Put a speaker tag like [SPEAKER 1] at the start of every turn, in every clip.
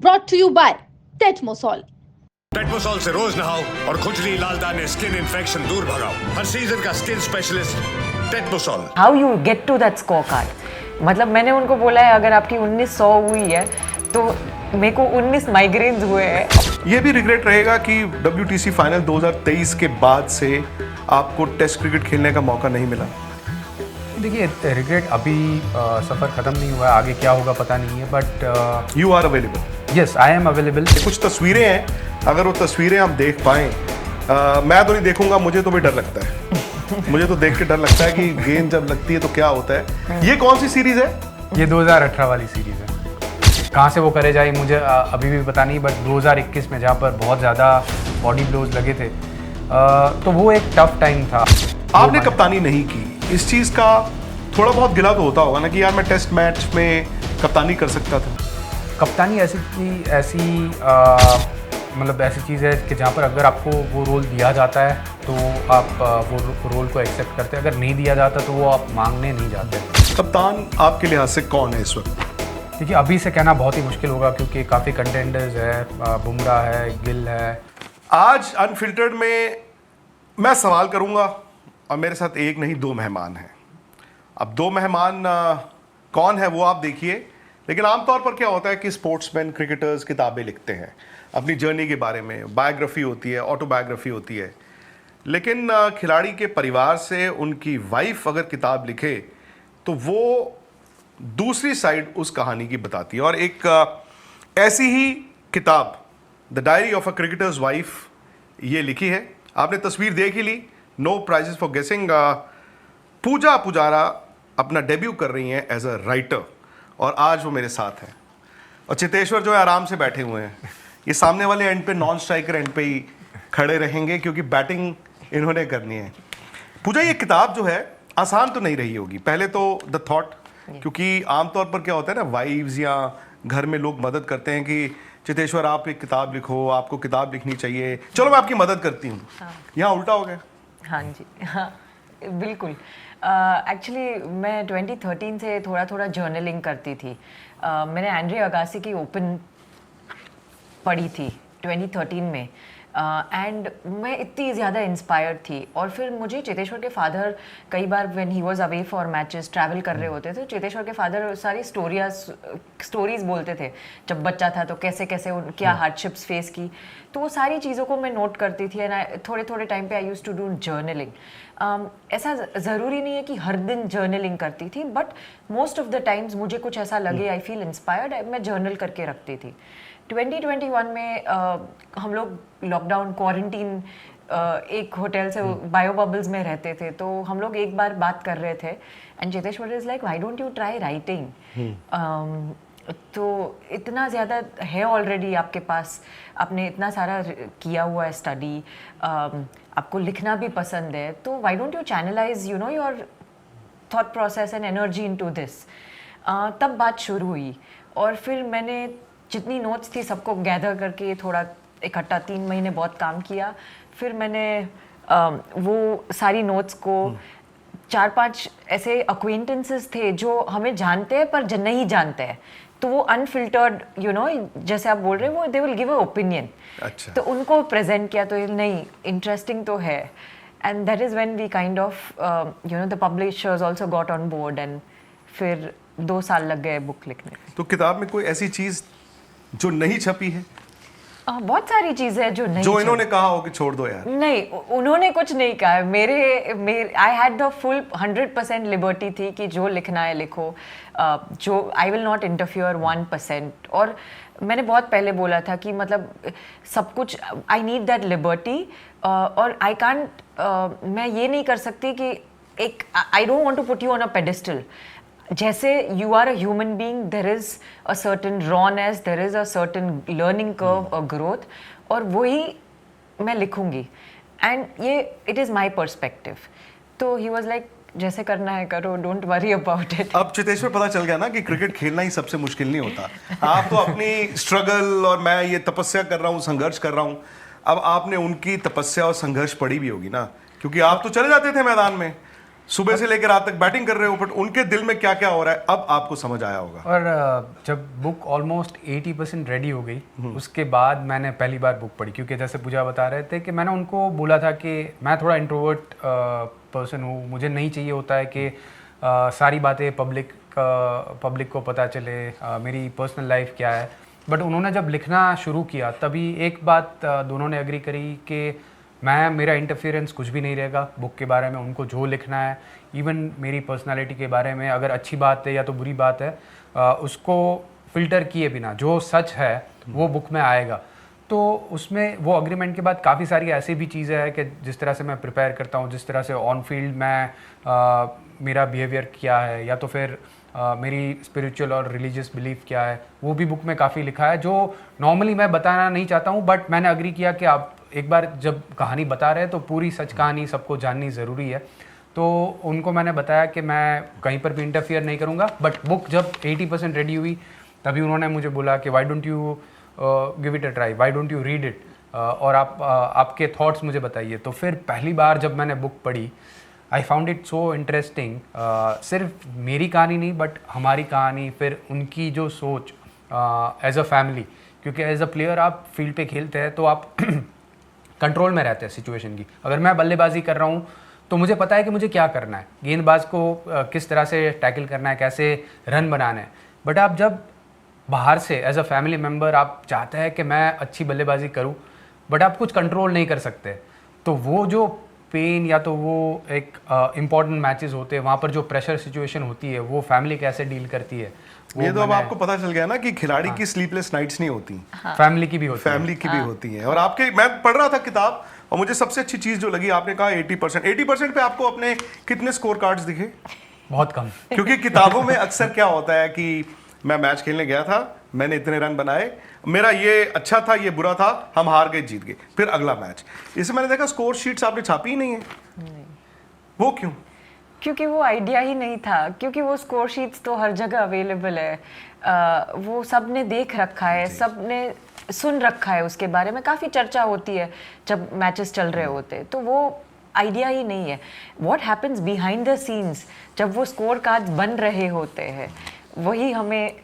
[SPEAKER 1] brought to you by Tetmosol.
[SPEAKER 2] टेटमोसॉल से रोज नहाओ और खुजली लाल दाने स्किन इन्फेक्शन दूर भगाओ। हर सीजन का स्किन स्पेशलिस्ट टेटमोसॉल।
[SPEAKER 3] How you get to that scorecard? मतलब मैंने उनको बोला है अगर आपकी 1900 हुई है तो मेरे को 19 माइग्रेन्स हुए हैं।
[SPEAKER 4] ये भी रिग्रेट रहेगा कि WTC फाइनल 2023 के बाद से आपको टेस्ट क्रिकेट खेलने का मौका नहीं मिला।
[SPEAKER 5] देखिए, रिग्रेट अभी सफ़र ख़त्म नहीं हुआ है, आगे क्या होगा पता नहीं है, but
[SPEAKER 4] you are available.
[SPEAKER 5] Yes, I am available.
[SPEAKER 4] कुछ तस्वीरें हैं, अगर वो तस्वीरें हम देख पाएँ, मैं तो नहीं देखूंगा, मुझे तो भी डर लगता है। मुझे तो देख के डर लगता है कि गेंद जब लगती है तो क्या होता है। ये कौन सी सीरीज है?
[SPEAKER 5] ये 2018 वाली सीरीज़ है। कहाँ से वो करे जाए मुझे अभी भी पता नहीं, बट 2021 में जहाँ पर बहुत ज़्यादा बॉडी ब्लोज लगे थे, तो वो एक टफ टाइम था।
[SPEAKER 4] आपने कप्तानी नहीं की, इस चीज़ का थोड़ा बहुत गिला तो होता होगा ना कि यार मैं टेस्ट मैच में कप्तानी कर सकता था।
[SPEAKER 5] कप्तानी ऐसी मतलब ऐसी चीज़ है कि जहाँ पर अगर आपको वो रोल दिया जाता है तो आप वो रोल को एक्सेप्ट करते हैं, अगर नहीं दिया जाता तो वो आप मांगने नहीं जाते।
[SPEAKER 4] कप्तान आपके लिहाज से कौन है इस वक्त?
[SPEAKER 5] देखिए, अभी से कहना बहुत ही मुश्किल होगा क्योंकि काफ़ी कंटेंडर्स है, बुमराह है, गिल है।
[SPEAKER 4] आज अनफिल्टर्ड में मैं सवाल करूंगा और मेरे साथ एक नहीं दो मेहमान हैं। अब दो मेहमान कौन है वो आप देखिए, लेकिन आमतौर पर क्या होता है कि स्पोर्ट्समैन क्रिकेटर्स किताबें लिखते हैं अपनी जर्नी के बारे में, बायोग्राफी होती है, ऑटोबायोग्राफी होती है। लेकिन खिलाड़ी के परिवार से उनकी वाइफ अगर किताब लिखे तो वो दूसरी साइड उस कहानी की बताती है। और एक ऐसी ही किताब the diary of a cricketer's wife ये लिखी है। आपने तस्वीर देख ही ली, no prizes for guessing. Puja Pujara अपना डेब्यू कर रही हैं एज अ राइटर और आज वो मेरे साथ हैं। और चितेश्वर जो है आराम से बैठे हुए हैं। ये सामने वाले एंड पे नॉन स्ट्राइकर एंड पे ही खड़े रहेंगे क्योंकि बैटिंग इन्होंने करनी है। पूजा, ये किताब जो है आसान तो नहीं रही होगी, पहले तो द थॉट, क्योंकि आमतौर पर क्या होता है ना, वाइव्स या घर में लोग मदद करते हैं कि चितेश्वर आप एक किताब लिखो, आपको किताब लिखनी चाहिए, चलो मैं आपकी मदद करती हूँ। यहाँ उल्टा हो गया।
[SPEAKER 3] हाँ जी, हाँ बिल्कुल। एक्चुअली मैं 2013 से थोड़ा थोड़ा जर्नलिंग करती थी। मैंने एंड्रे अगासी की ओपन पढ़ी थी 2013 में, एंड मैं इतनी ज़्यादा इंस्पायर्ड थी। और फिर मुझे चेतेश्वर के फादर कई बार when he was away for matches travel कर रहे होते थे, चेतेश्वर के फादर सारी स्टोरीज बोलते थे जब बच्चा था तो कैसे कैसे क्या हार्डशिप्स फेस की, तो वो सारी चीज़ों को मैं नोट करती थी। एंड थोड़े थोड़े टाइम पे I used to do journaling. ऐसा ज़रूरी नहीं है कि हर दिन जर्नलिंग करती थी, but most of the times मुझे कुछ ऐसा लगे, आई फील इंस्पायर्ड, मैं जर्नल करके रखती थी। 2021 में हम लोग लॉकडाउन क्वारंटीन एक होटल से बायो बबल्स में रहते थे, तो हम लोग एक बार बात कर रहे थे and Cheteshwar is like, why don't you try writing? तो इतना ज़्यादा है ऑलरेडी आपके पास, आपने इतना सारा किया हुआ है स्टडी, आपको लिखना भी पसंद है, तो why don't you channelize you know your thought process and energy into this. तब बात शुरू हुई और फिर मैंने जितनी नोट्स थी सबको गैदर करके थोड़ा इकट्ठा 3 महीने बहुत काम किया। फिर मैंने वो सारी नोट्स को 4-5 ऐसे अक्वेंटेंसेस थे जो हमें जानते हैं पर नहीं जानते हैं, तो वो अनफिल्टर्ड यू नो जैसे आप बोल रहे हैं, वो they will give a opinion.
[SPEAKER 4] अच्छा।
[SPEAKER 3] तो उनको प्रेजेंट किया, तो ये नहीं इंटरेस्टिंग तो है, and that is when we kind of you know the publishers also got on board, and फिर 2 साल लग गए बुक लिखने में।
[SPEAKER 4] तो किताब में कोई ऐसी चीज़ जो नहीं छपी है?
[SPEAKER 3] बहुत सारी चीज़ें हैं जो नहीं,
[SPEAKER 4] जो इन्होंने कहा हो कि छोड़ दो यार।
[SPEAKER 3] नहीं, उन्होंने कुछ नहीं कहा। मेरे I had the full 100% liberty थी कि जो लिखना है लिखो, जो आई विल नॉट इंटरफियर 1%। और मैंने बहुत पहले बोला था कि मतलब सब कुछ आई नीड दैट लिबर्टी, और आई कांट मैं ये नहीं कर सकती कि एक I don't want to put you on a pedestal. जैसे you are a human being, there is a certain wrongness, there is a certain learning curve और ग्रोथ, और वही मैं लिखूंगी, एंड ये इट इज़ माई पर्सपेक्टिव। तो he was like, जैसे करना है करो, डोंट वरी अबाउट इट।
[SPEAKER 4] अब चितेश्वर पता चल गया ना कि क्रिकेट खेलना ही सबसे मुश्किल नहीं होता। आप तो अपनी स्ट्रगल और मैं ये तपस्या कर रहा हूँ, संघर्ष कर रहा हूँ, अब आपने उनकी तपस्या और संघर्ष पढ़ी भी होगी ना, क्योंकि आप तो चले जाते थे मैदान में। सुबह से लेकर रात तक बैटिंग कर रहे हो, बट उनके दिल में क्या क्या हो रहा है अब आपको समझ आया होगा।
[SPEAKER 5] और जब बुक ऑलमोस्ट 80% रेडी हो गई, उसके बाद मैंने पहली बार बुक पढ़ी, क्योंकि जैसे पूजा बता रहे थे कि मैंने उनको बोला था कि मैं थोड़ा इंट्रोवर्ट पर्सन हूँ, मुझे नहीं चाहिए होता है कि सारी बातें पब्लिक को पता चले, मेरी पर्सनल लाइफ क्या है। बट उन्होंने जब लिखना शुरू किया तभी एक बात दोनों ने एग्री करी कि मेरा इंटरफेरेंस कुछ भी नहीं रहेगा बुक के बारे में, उनको जो लिखना है, इवन मेरी पर्सनालिटी के बारे में अगर अच्छी बात है या तो बुरी बात है, उसको फिल्टर किए बिना जो सच है वो बुक में आएगा। तो उसमें वो अग्रीमेंट के बाद काफ़ी सारी ऐसी भी चीज़ें हैं कि जिस तरह से मैं प्रिपेयर करता हूँ, जिस तरह से ऑन फील्ड मैं मेरा बिहेवियर क्या है, या तो फिर मेरी स्पिरिचुअल और रिलीजियस बिलीफ क्या है, वो भी बुक में काफ़ी लिखा है, जो नॉर्मली मैं बताना नहीं चाहता हूँ। बट मैंने अग्री किया कि आप एक बार जब कहानी बता रहे हैं तो पूरी सच कहानी सबको जाननी ज़रूरी है। तो उनको मैंने बताया कि मैं कहीं पर भी इंटरफियर नहीं करूँगा। बट बुक जब 80% रेडी हुई तभी उन्होंने मुझे बोला कि why don't you give it a try, why don't you read it, और आपके थॉट्स मुझे बताइए। तो फिर पहली बार जब मैंने बुक पढ़ी, I found it so interesting. सिर्फ मेरी कहानी नहीं बट हमारी कहानी, फिर उनकी जो सोच एज अ फैमिली, क्योंकि एज अ प्लेयर आप फील्ड पे खेलते हैं तो आप कंट्रोल में रहते हैं सिचुएशन की। अगर मैं बल्लेबाजी कर रहा हूँ तो मुझे पता है कि मुझे क्या करना है, गेंदबाज को किस तरह से टैकल करना है, कैसे रन बनाना है। बट आप जब बाहर से एज अ फैमिली मेम्बर आप चाहते हैं कि मैं अच्छी बल्लेबाजी करूँ, बट आप कुछ कंट्रोल नहीं कर सकते, तो वो जो पेन या तो वो एक इम्पॉर्टेंट मैचेस होते हैं, वहाँ पर जो प्रेशर सिचुएशन होती है वो फैमिली कैसे डील करती है,
[SPEAKER 4] ये तो अब आपको पता चल गया ना कि खिलाड़ी की स्लीपलेस नाइट्स नहीं होती,
[SPEAKER 5] फैमिली की भी होती है।
[SPEAKER 4] फैमिली की भी होती है। और आपके, मैं पढ़ रहा था किताब और मुझे सबसे अच्छी चीज जो लगी, आपने कहा 80% पे आपको अपने कितने स्कोर कार्ड्स दिखे?
[SPEAKER 5] बहुत कम।
[SPEAKER 4] क्योंकि किताबों में अक्सर क्या होता है कि मैं मैच खेलने गया था, मैंने इतने रन बनाए, मेरा ये अच्छा था, ये बुरा था, हम हार गए, जीत गए, फिर अगला मैच। इसे मैंने देखा स्कोर शीट्स आपने छापी ही नहीं है। वो क्यों?
[SPEAKER 3] क्योंकि वो आइडिया ही नहीं था, क्योंकि वो स्कोर शीट्स तो हर जगह अवेलेबल है, वो सब ने देख रखा है, सब ने सुन रखा है, उसके बारे में काफ़ी चर्चा होती है जब मैचेस चल रहे होते, तो वो आइडिया ही नहीं है। What happens behind the scenes जब वो स्कोर कार्ड बन रहे होते हैं, वही हमें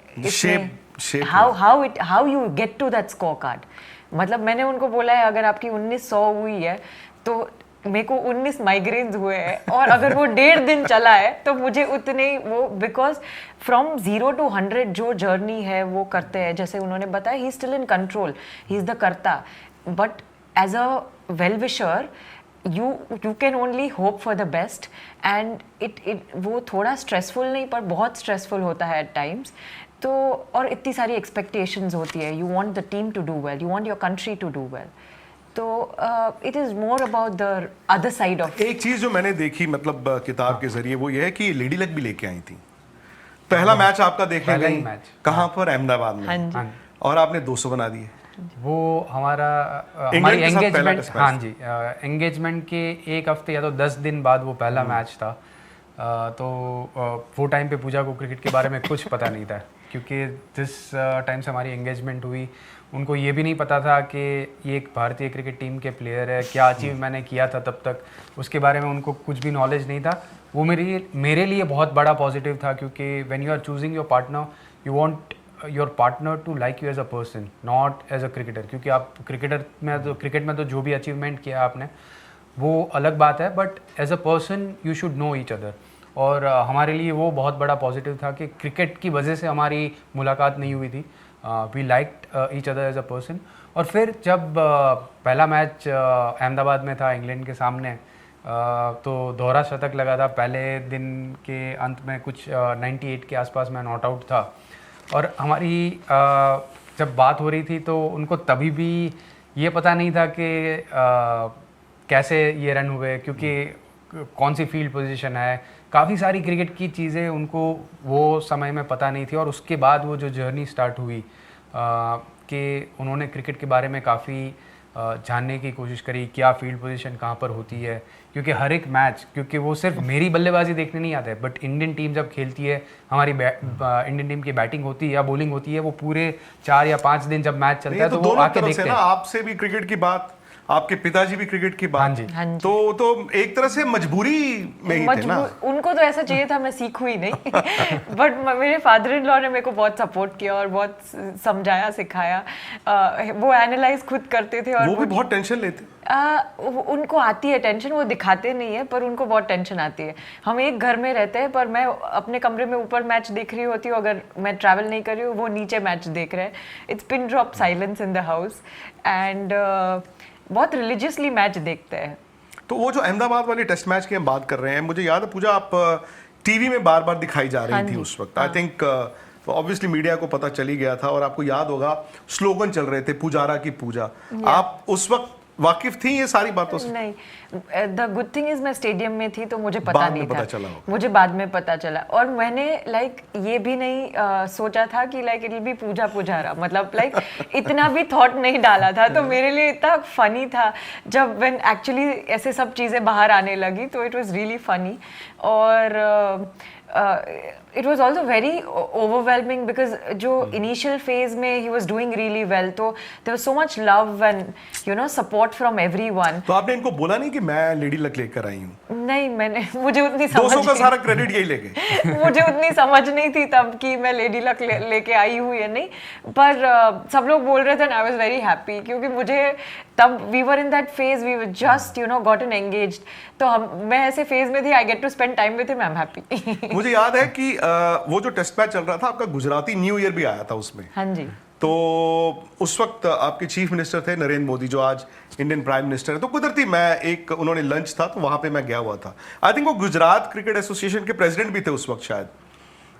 [SPEAKER 3] how you get to that scorecard. मतलब मैंने उनको बोला है अगर आपकी 1900 हुई है तो मेरे को 19 माइग्रेन्स हुए हैं, और अगर वो 1.5 दिन चला है तो मुझे उतने ही वो, बिकॉज फ्रॉम 0 to 100 जो जर्नी है वो करते हैं, जैसे उन्होंने बताया, he is still in control, he is the कर्ता, but as a well wisher you can only hope for the best, and it वो थोड़ा स्ट्रेसफुल नहीं पर बहुत स्ट्रेसफुल होता है at times। तो और इतनी सारी एक्सपेक्टेशंस होती है, you want the team to do well, you want your country to do well, तो it is more about the other side of।
[SPEAKER 4] एक चीज जो मैंने देखी मतलब किताब के जरिए, वो ये है कि लेडी लक भी लेके आई थी। पहला मैच आपका देखने गई, कहाँ पर? अहमदाबाद में।
[SPEAKER 3] हाँ जी।
[SPEAKER 4] और आपने 200 बना दिए।
[SPEAKER 5] वो हमारी एंगेजमेंट, हाँ जी, एंगेजमेंट के एक हफ्ते या तो 10 दिन बाद वो पहला मैच था। तो वो टाइम पे पूजा को क्रिकेट के बारे में कुछ पता नहीं था, क्योंकि जिस टाइम से हमारी एंगेजमेंट हुई उनको ये भी नहीं पता था कि ये एक भारतीय क्रिकेट टीम के प्लेयर है, क्या अचीव मैंने किया था तब तक, उसके बारे में उनको कुछ भी नॉलेज नहीं था। वो मेरे लिए बहुत बड़ा पॉजिटिव था, क्योंकि when you are choosing your partner, you want your partner to like you as a person, not as a cricketer. क्योंकि आप क्रिकेट में तो जो भी अचीवमेंट किया आपने वो अलग बात है, but as a person you should know each other. और हमारे लिए वो बहुत बड़ा पॉजिटिव था कि क्रिकेट की वजह से हमारी मुलाकात नहीं हुई थी, we liked each other as a person. और फिर जब पहला मैच अहमदाबाद में था इंग्लैंड के सामने, तो दोहरा शतक लगा था पहले दिन के अंत में, कुछ 98 के आसपास मैं नॉट आउट था। और हमारी जब बात हो रही थी तो उनको तभी भी ये पता नहीं था कि कैसे ये रन हुए, क्योंकि कौन सी फील्ड पोजीशन है, काफ़ी सारी क्रिकेट की चीज़ें उनको वो समय में पता नहीं थी। और उसके बाद वो जो जर्नी स्टार्ट हुई कि उन्होंने क्रिकेट के बारे में काफ़ी जानने की कोशिश करी, क्या फील्ड पोजीशन कहाँ पर होती है, क्योंकि हर एक मैच, क्योंकि वो सिर्फ मेरी बल्लेबाजी देखने नहीं आता है, बट इंडियन टीम जब खेलती है, हमारी इंडियन टीम की बैटिंग होती है या बॉलिंग होती है, वो पूरे 4 या 5 दिन जब मैच चलता है तो वो आके देखते हैं।
[SPEAKER 4] आपसे भी क्रिकेट की बात आपके पिताजी भी क्रिकेट की
[SPEAKER 5] हाँ
[SPEAKER 4] बात।
[SPEAKER 5] जी।
[SPEAKER 3] हाँ जी।
[SPEAKER 4] तो एक तरह से मजबूरी में ही थे ना।
[SPEAKER 3] उनको तो ऐसा चाहिए था, मैं सीखूं ही नहीं बट मेरे फादर इन लॉ ने मेरे को बहुत सपोर्ट किया और बहुत समझाया सिखाया। वो एनालाइज खुद करते थे और
[SPEAKER 4] वो भी बहुत टेंशन लेते।
[SPEAKER 3] उनको आती है टेंशन, वो दिखाते नहीं है पर उनको बहुत टेंशन आती है। हम एक घर में रहते हैं पर मैं अपने कमरे में ऊपर मैच देख रही होती हूँ, अगर मैं ट्रैवल नहीं कर रही हूँ वो नीचे मैच देख रहे हैं। It's pin drop silence in the house and बहुत रिलीजियसली मैच देखते हैं।
[SPEAKER 4] तो वो जो अहमदाबाद वाले टेस्ट मैच की हम बात कर रहे हैं, मुझे याद है पूजा आप टीवी में बार बार दिखाई जा रही थी उस वक्त। आई थिंक ऑब्वियसली मीडिया को पता चल ही गया था और आपको याद होगा स्लोगन चल रहे थे पुजारा की पूजा। आप उस वक्त वाकिफ थी ये सारी बातों से?
[SPEAKER 3] नहीं, द गुड थिंग इज मैं स्टेडियम में थी तो मुझे पता
[SPEAKER 4] बाद
[SPEAKER 3] नहीं
[SPEAKER 4] में पता
[SPEAKER 3] था।
[SPEAKER 4] चला होगा।
[SPEAKER 3] मुझे बाद में पता चला और मैंने लाइक ये भी नहीं सोचा था कि लाइक इट विल बी पूजा पुजारा, मतलब लाइक इतना भी थॉट नहीं डाला था। तो मेरे लिए इतना फनी था जब व्हेन एक्चुअली ऐसे सब चीज़ें बाहर आने लगी, तो इट वाज रियली फनी। और it was also very overwhelming because जो initial phase में he was doing really well, तो there was so much love and you know support from everyone।
[SPEAKER 4] तो आपने इनको बोला नहीं कि मैं लेडी लक लेकर आई हूँ?
[SPEAKER 3] नहीं, मैंने मुझे उतनी समझ
[SPEAKER 4] 200 का सारा क्रेडिट यही ले गए।
[SPEAKER 3] मुझे उतनी समझ नहीं थी तब कि मैं लेडी लक लेके आई हूँ या नहीं, पर सब लोग बोल रहे थे आई वाज वेरी हैप्पी क्योंकि मुझे तब we were in that phase, we were just you know gotten engaged, तो मैं ऐसे फेज में थी, I get to spend time with him, I am happy.
[SPEAKER 4] मुझे याद है कि वो जो टेस्ट मैच चल रहा था आपका गुजराती न्यू ईयर भी आया था उसमें।
[SPEAKER 3] हाँ जी।
[SPEAKER 4] तो उस वक्त आपके चीफ मिनिस्टर थे नरेंद्र मोदी जो आज इंडियन प्राइम मिनिस्टर है। तो कुदरती मैं एक उन्होंने लंच था तो वहां पे मैं गया हुआ था। आई थिंक वो गुजरात क्रिकेट एसोसिएशन के प्रेसिडेंट भी थे उस वक्त शायद।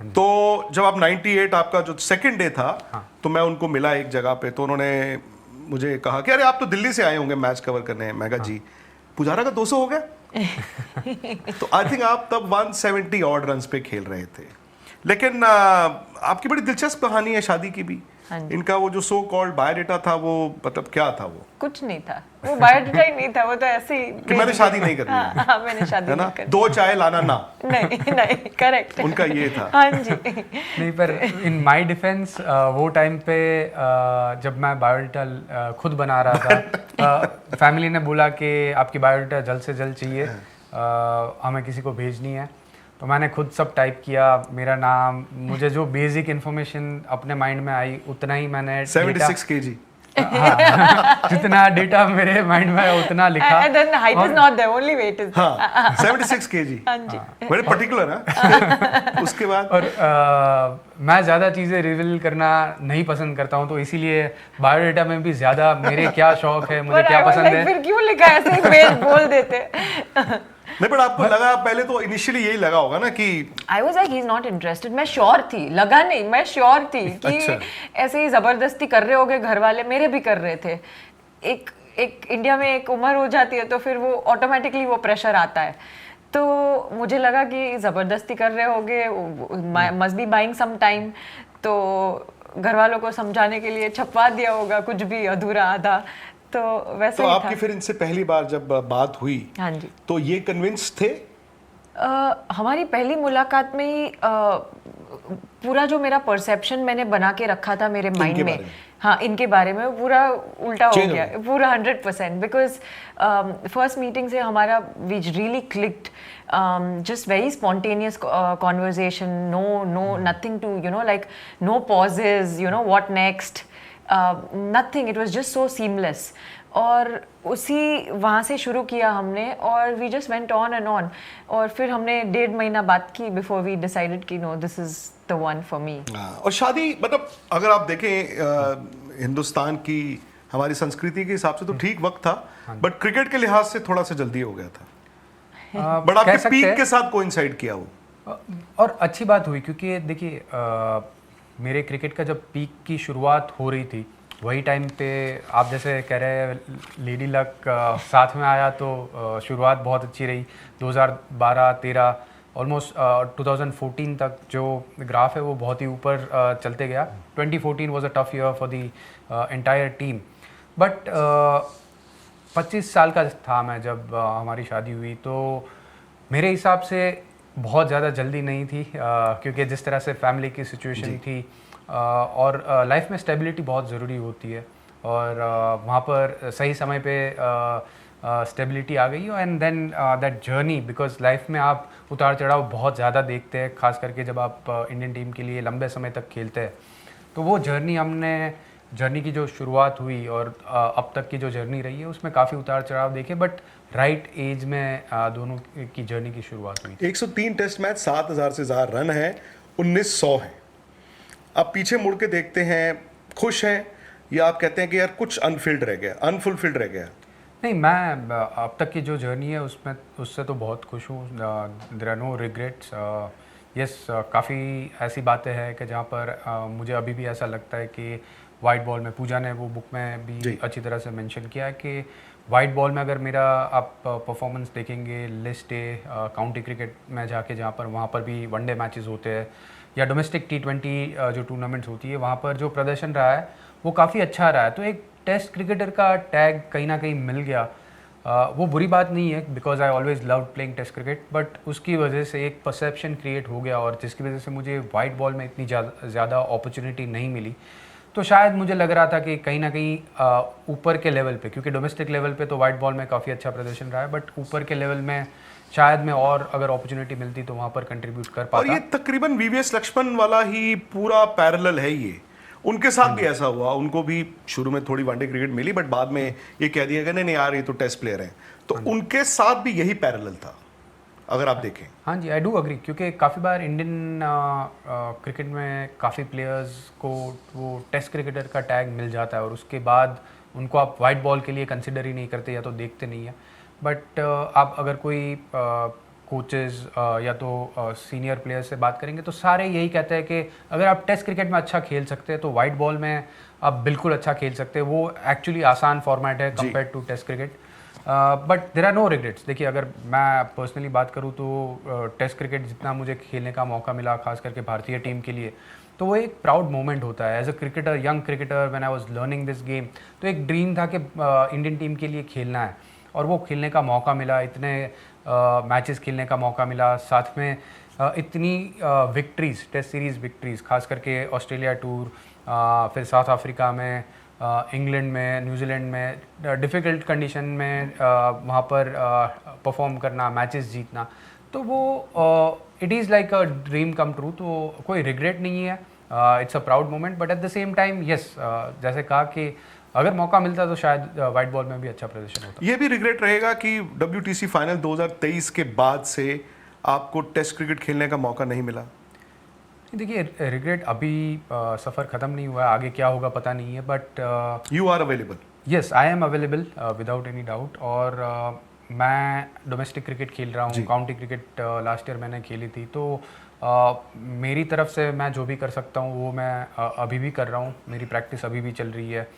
[SPEAKER 4] तो जब आप 98 आपका जो सेकंड डे था तो मैं उनको मिला एक जगह पे, तो उन्होंने मुझे कहा कि अरे आप तो दिल्ली से आए होंगे मैच कवर करने। मैं कहा जी, पुजारा का 200 हो गया। तो आई थिंक आप तब 170 ऑड रन्स पे खेल रहे थे। लेकिन आपकी बड़ी दिलचस्प कहानी है शादी की भी।
[SPEAKER 3] हाँ जी।
[SPEAKER 4] इनका वो जो सो कॉल्ड बायोडेटा था वो मतलब क्या था? वो
[SPEAKER 3] कुछ नहीं था, वो बायोडेटा ही नहीं था, वो तो ऐसे ही
[SPEAKER 4] कि मैंने शादी नहीं करनी है।
[SPEAKER 3] हाँ, मैंने शादी
[SPEAKER 4] है ना,
[SPEAKER 3] नहीं करनी।
[SPEAKER 4] 2 चाय लाना ना।
[SPEAKER 3] नहीं नहीं, करेक्ट
[SPEAKER 4] उनका ये था।
[SPEAKER 3] हाँ जी।
[SPEAKER 5] नहीं, पर इन माय डिफेंस वो टाइम पे जब मैं बायोडेटा खुद बना रहा था फैमिली ने बोला कि आपकी बायोडेटा जल्द से जल्द चाहिए, हमें किसी को भेजनी है। तो मैंने खुद सब टाइप किया, मेरा नाम, मुझे जो बेसिक इन्फॉर्मेशन अपने माइंड में आई उतना ही मैंने
[SPEAKER 4] 76 kg।
[SPEAKER 5] जितना डेटा मेरे माइंड में आया उतना लिखा।
[SPEAKER 3] And then height is not there, only weight is there।
[SPEAKER 4] हाँ 76 kg।
[SPEAKER 3] हाँ जी।
[SPEAKER 4] बड़े पर्टिकुलर है। उसके बाद
[SPEAKER 5] और मैं ज़्यादा चीज़ें रिवील करना नहीं पसंद करता हूँ, तो इसीलिए बायोडेटा में भी ज़्यादा मेरे क्या शौक है, मुझे
[SPEAKER 3] But
[SPEAKER 5] क्या
[SPEAKER 3] I was
[SPEAKER 5] पसंद
[SPEAKER 3] like,
[SPEAKER 5] है।
[SPEAKER 3] फिर क्यों लिखा है ऐसे मेल बोल देते।
[SPEAKER 4] नहीं, पर आपको लगा पहले तो इनिशियली यही लगा होगा ना कि
[SPEAKER 3] I was like, he's not interested। मैं श्योर थी, लगा नहीं, मैं श्योर थी कि
[SPEAKER 4] अच्छा।
[SPEAKER 3] ऐसे ही जबरदस्ती कर रहे होगे घर वाले, मेरे भी कर रहे थे। एक इंडिया में एक उम्र हो जाती है तो फिर वो ऑटोमेटिकली वो प्रेशर आता है। तो मुझे लगा कि जबरदस्ती कर रहे होगे, must be buying some time, तो घर वालों को समझाने के लिए छपवा दिया होगा कुछ भी अधूरा आधा, तो वैसे
[SPEAKER 4] तो
[SPEAKER 3] ही
[SPEAKER 4] आपकी
[SPEAKER 3] था।
[SPEAKER 4] फिर इनसे पहली बार जब बात हुई
[SPEAKER 3] हाँ जी।
[SPEAKER 4] तो ये कन्विंस थे?
[SPEAKER 3] हमारी पहली मुलाकात में ही पूरा जो मेरा परसेप्शन मैंने बना के रखा था मेरे माइंड में, हाँ इनके बारे में, पूरा उल्टा हो गया, पूरा 100%। बिकॉज फर्स्ट मीटिंग से हमारा we really clicked, just very spontaneous conversation, no nothing to you know like no pauses, you know what next, nothing, it was just so seamless। और उसी वहाँ से शुरू किया हमने और we just went on and on, और फिर हमने 1.5 महीना बात की बिफोर वी डिसाइडेड कि no this is the one for me.
[SPEAKER 4] और शादी मतलब अगर आप देखें हिंदुस्तान की हमारी संस्कृति के हिसाब से तो ठीक वक्त था, बट क्रिकेट के लिहाज से थोड़ा सा जल्दी हो गया था। बट आपके पीक के साथ कोइंसाइड किया वो,
[SPEAKER 5] और अच्छी बात हुई क्योंकि देखिए मेरे क्रिकेट का जब पीक की शुरुआत हो रही थी वही टाइम पे आप जैसे कह रहे हैं लेडी लक साथ में आया, तो शुरुआत बहुत अच्छी रही। 2012-13 ऑलमोस्ट 2014 तक जो ग्राफ है वो बहुत ही ऊपर चलते गया। 2014 was a tough year for the entire team, but 25 साल का था मैं जब हमारी शादी हुई, तो मेरे हिसाब से बहुत ज़्यादा जल्दी नहीं थी, क्योंकि जिस तरह से फैमिली की सिचुएशन थी और लाइफ में स्टेबिलिटी बहुत ज़रूरी होती है। और वहाँ पर सही समय पे स्टेबिलिटी आ गई and then that journey, because life में आप उतार चढ़ाव बहुत ज़्यादा देखते हैं, खास करके जब आप इंडियन टीम के लिए लंबे समय तक खेलते हैं। तो वो जर्नी की जो शुरुआत हुई और अब तक की जो जर्नी रही है उसमें काफ़ी उतार चढ़ाव देखे, बट राइट एज में दोनों की जर्नी की शुरुआत हुई।
[SPEAKER 4] 103 टेस्ट मैच, 7000 से ज़्यादा रन है, 1900 हैं। अब पीछे मुड़ के देखते हैं, खुश हैं या आप कहते हैं कि यार कुछ अनफिल्ड रह गया, अनफुलफिल्ड रह गया?
[SPEAKER 5] नहीं, मैं अब तक की जो जर्नी है उससे तो बहुत खुश हूँ। There are no regrets. Yes, काफ़ी ऐसी बातें हैं कि जहाँ पर मुझे अभी भी ऐसा लगता है कि वाइट बॉल में, पूजा ने वो बुक में भी अच्छी तरह से मेंशन किया है कि वाइट बॉल में अगर मेरा आप परफॉर्मेंस देखेंगे, लिस्ट ए काउंटी क्रिकेट में जाके, जहाँ पर वहाँ पर भी वनडे मैचेस होते हैं या डोमेस्टिक T20 जो टूर्नामेंट्स होती है, वहाँ पर जो प्रदर्शन रहा है वो काफ़ी अच्छा रहा है। तो एक टेस्ट क्रिकेटर का टैग कहीं ना कहीं मिल गया, वो बुरी बात नहीं है, because I always love playing test cricket, but उसकी वजह से एक परसेप्शन क्रिएट हो गया और जिसकी वजह से मुझे वाइट बॉल में इतनी ज़्यादा अपॉर्चुनिटी नहीं मिली। तो शायद मुझे लग रहा था कि कहीं ना कहीं ऊपर के लेवल पे, क्योंकि डोमेस्टिक लेवल पे तो वाइट बॉल में काफ़ी अच्छा प्रदर्शन रहा है, बट ऊपर के लेवल में शायद मैं और अगर अपॉर्चुनिटी मिलती तो वहाँ पर कंट्रीब्यूट कर पाता।
[SPEAKER 4] और ये तकरीबन VVS लक्ष्मण वाला ही पूरा पैरेलल है ये। उनके साथ भी ऐसा हुआ, उनको भी शुरू में थोड़ी वनडे क्रिकेट मिली, बट बाद में ये कह दिया गया नहीं यार ये तो टेस्ट प्लेयर हैं। तो उनके साथ भी यही पैरेलल था अगर आप देखें।
[SPEAKER 5] हाँ जी, आई डू अग्री, क्योंकि काफ़ी बार इंडियन क्रिकेट में काफ़ी प्लेयर्स को वो टेस्ट क्रिकेटर का टैग मिल जाता है और उसके बाद उनको आप वाइट बॉल के लिए कंसिडर ही नहीं करते या तो देखते नहीं है। बट आप अगर कोई कोचेस या तो सीनियर प्लेयर्स से बात करेंगे तो सारे यही कहते हैं कि अगर आप टेस्ट क्रिकेट में अच्छा खेल सकते हैं तो वाइट बॉल में आप बिल्कुल अच्छा खेल सकते हैं। वो एक्चुअली आसान फॉर्मेट है compare to test cricket, but there are no regrets. देखिए, अगर मैं पर्सनली बात करूँ तो टेस्ट क्रिकेट जितना मुझे खेलने का मौका मिला, खास करके भारतीय टीम के लिए, तो वो एक प्राउड मोमेंट होता है as a cricketer, young cricketer. When I was learning this game, तो एक ड्रीम था कि इंडियन टीम के लिए खेलना है और वो खेलने का मौका मिला, इतने मैचेस खेलने का मौका मिला, साथ में इतनी विक्ट्रीज़, टेस्ट सीरीज़ विक्ट्रीज़, खास करके ऑस्ट्रेलिया टूर, फिर साउथ अफ्रीका में, इंग्लैंड में, न्यूजीलैंड में, डिफ़िकल्ट कंडीशन में वहाँ पर परफॉर्म करना, मैचेस जीतना, तो वो it is like a dream come true. तो कोई रिग्रेट नहीं है, it's a proud moment, but at the same time yes, जैसे कहा कि अगर मौका मिलता तो शायद वाइट बॉल में भी अच्छा प्रदर्शन होता।
[SPEAKER 4] ये भी रिग्रेट रहेगा कि WTC फाइनल 2023 के बाद से आपको टेस्ट क्रिकेट खेलने का मौका नहीं मिला?
[SPEAKER 5] देखिए, रिग्रेट अभी सफ़र ख़त्म नहीं हुआ है, आगे क्या होगा पता नहीं है, but
[SPEAKER 4] you are available?
[SPEAKER 5] Yes, I am available without any doubt. और मैं डोमेस्टिक क्रिकेट खेल रहा हूँ, काउंटी क्रिकेट लास्ट ईयर मैंने खेली थी, तो मेरी तरफ से मैं जो भी कर सकता हूँ वो मैं अभी भी कर रहा हूँ। मेरी प्रैक्टिस अभी भी चल रही है,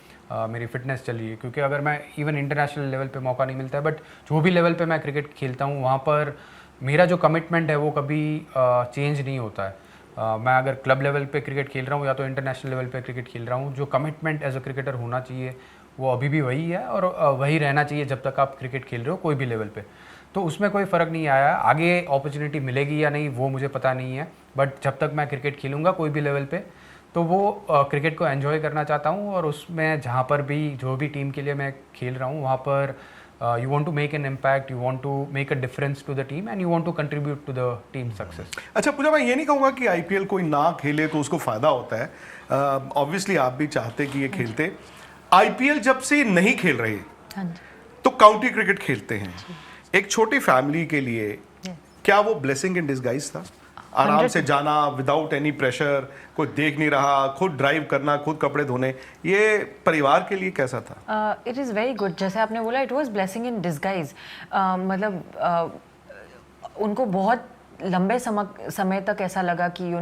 [SPEAKER 5] मेरी फिटनेस चल रही है, क्योंकि अगर मैं इवन इंटरनेशनल लेवल पे मौका नहीं मिलता है, बट जो भी लेवल पे मैं क्रिकेट खेलता हूँ वहाँ पर मेरा जो कमिटमेंट है वो कभी चेंज नहीं होता है। मैं अगर क्लब लेवल पे क्रिकेट खेल रहा हूँ या तो इंटरनेशनल लेवल पे क्रिकेट खेल रहा हूँ, जो कमिटमेंट एज अ क्रिकेटर होना चाहिए वो अभी भी वही है और वही रहना चाहिए जब तक आप क्रिकेट खेल रहे हो कोई भी लेवल पे। तो उसमें कोई फ़र्क नहीं आया। आगे अपॉर्चुनिटी मिलेगी या नहीं वो मुझे पता नहीं है, बट जब तक मैं क्रिकेट खेलूँगा कोई भी लेवल पे, तो वो क्रिकेट को एंजॉय करना चाहता हूँ और उसमें जहाँ पर भी जो भी टीम के लिए मैं खेल रहा हूँ वहाँ पर you want to make an impact, you want to make a difference to the team and you want to contribute to the team success.
[SPEAKER 4] अच्छा पूजा, मैं ये नहीं कहूँगा कि IPL कोई ना खेले तो उसको फ़ायदा होता है, ऑब्वियसली आप भी चाहते कि ये खेलते। IPL जब से नहीं खेल रहे तो काउंटी क्रिकेट खेलते हैं, एक छोटी फैमिली के लिए क्या वो ब्लेसिंग इन डिस्गाइज था? आराम से जाना विदाउट एनी प्रेशर, कोई देख नहीं रहा, खुद ड्राइव करना, खुद कपड़े धोने, ये परिवार के लिए कैसा था?
[SPEAKER 3] It is very good. जैसे आपने बोला, it was blessing in disguise. मतलब उनको बहुत लंबे समय तक ऐसा लगा कि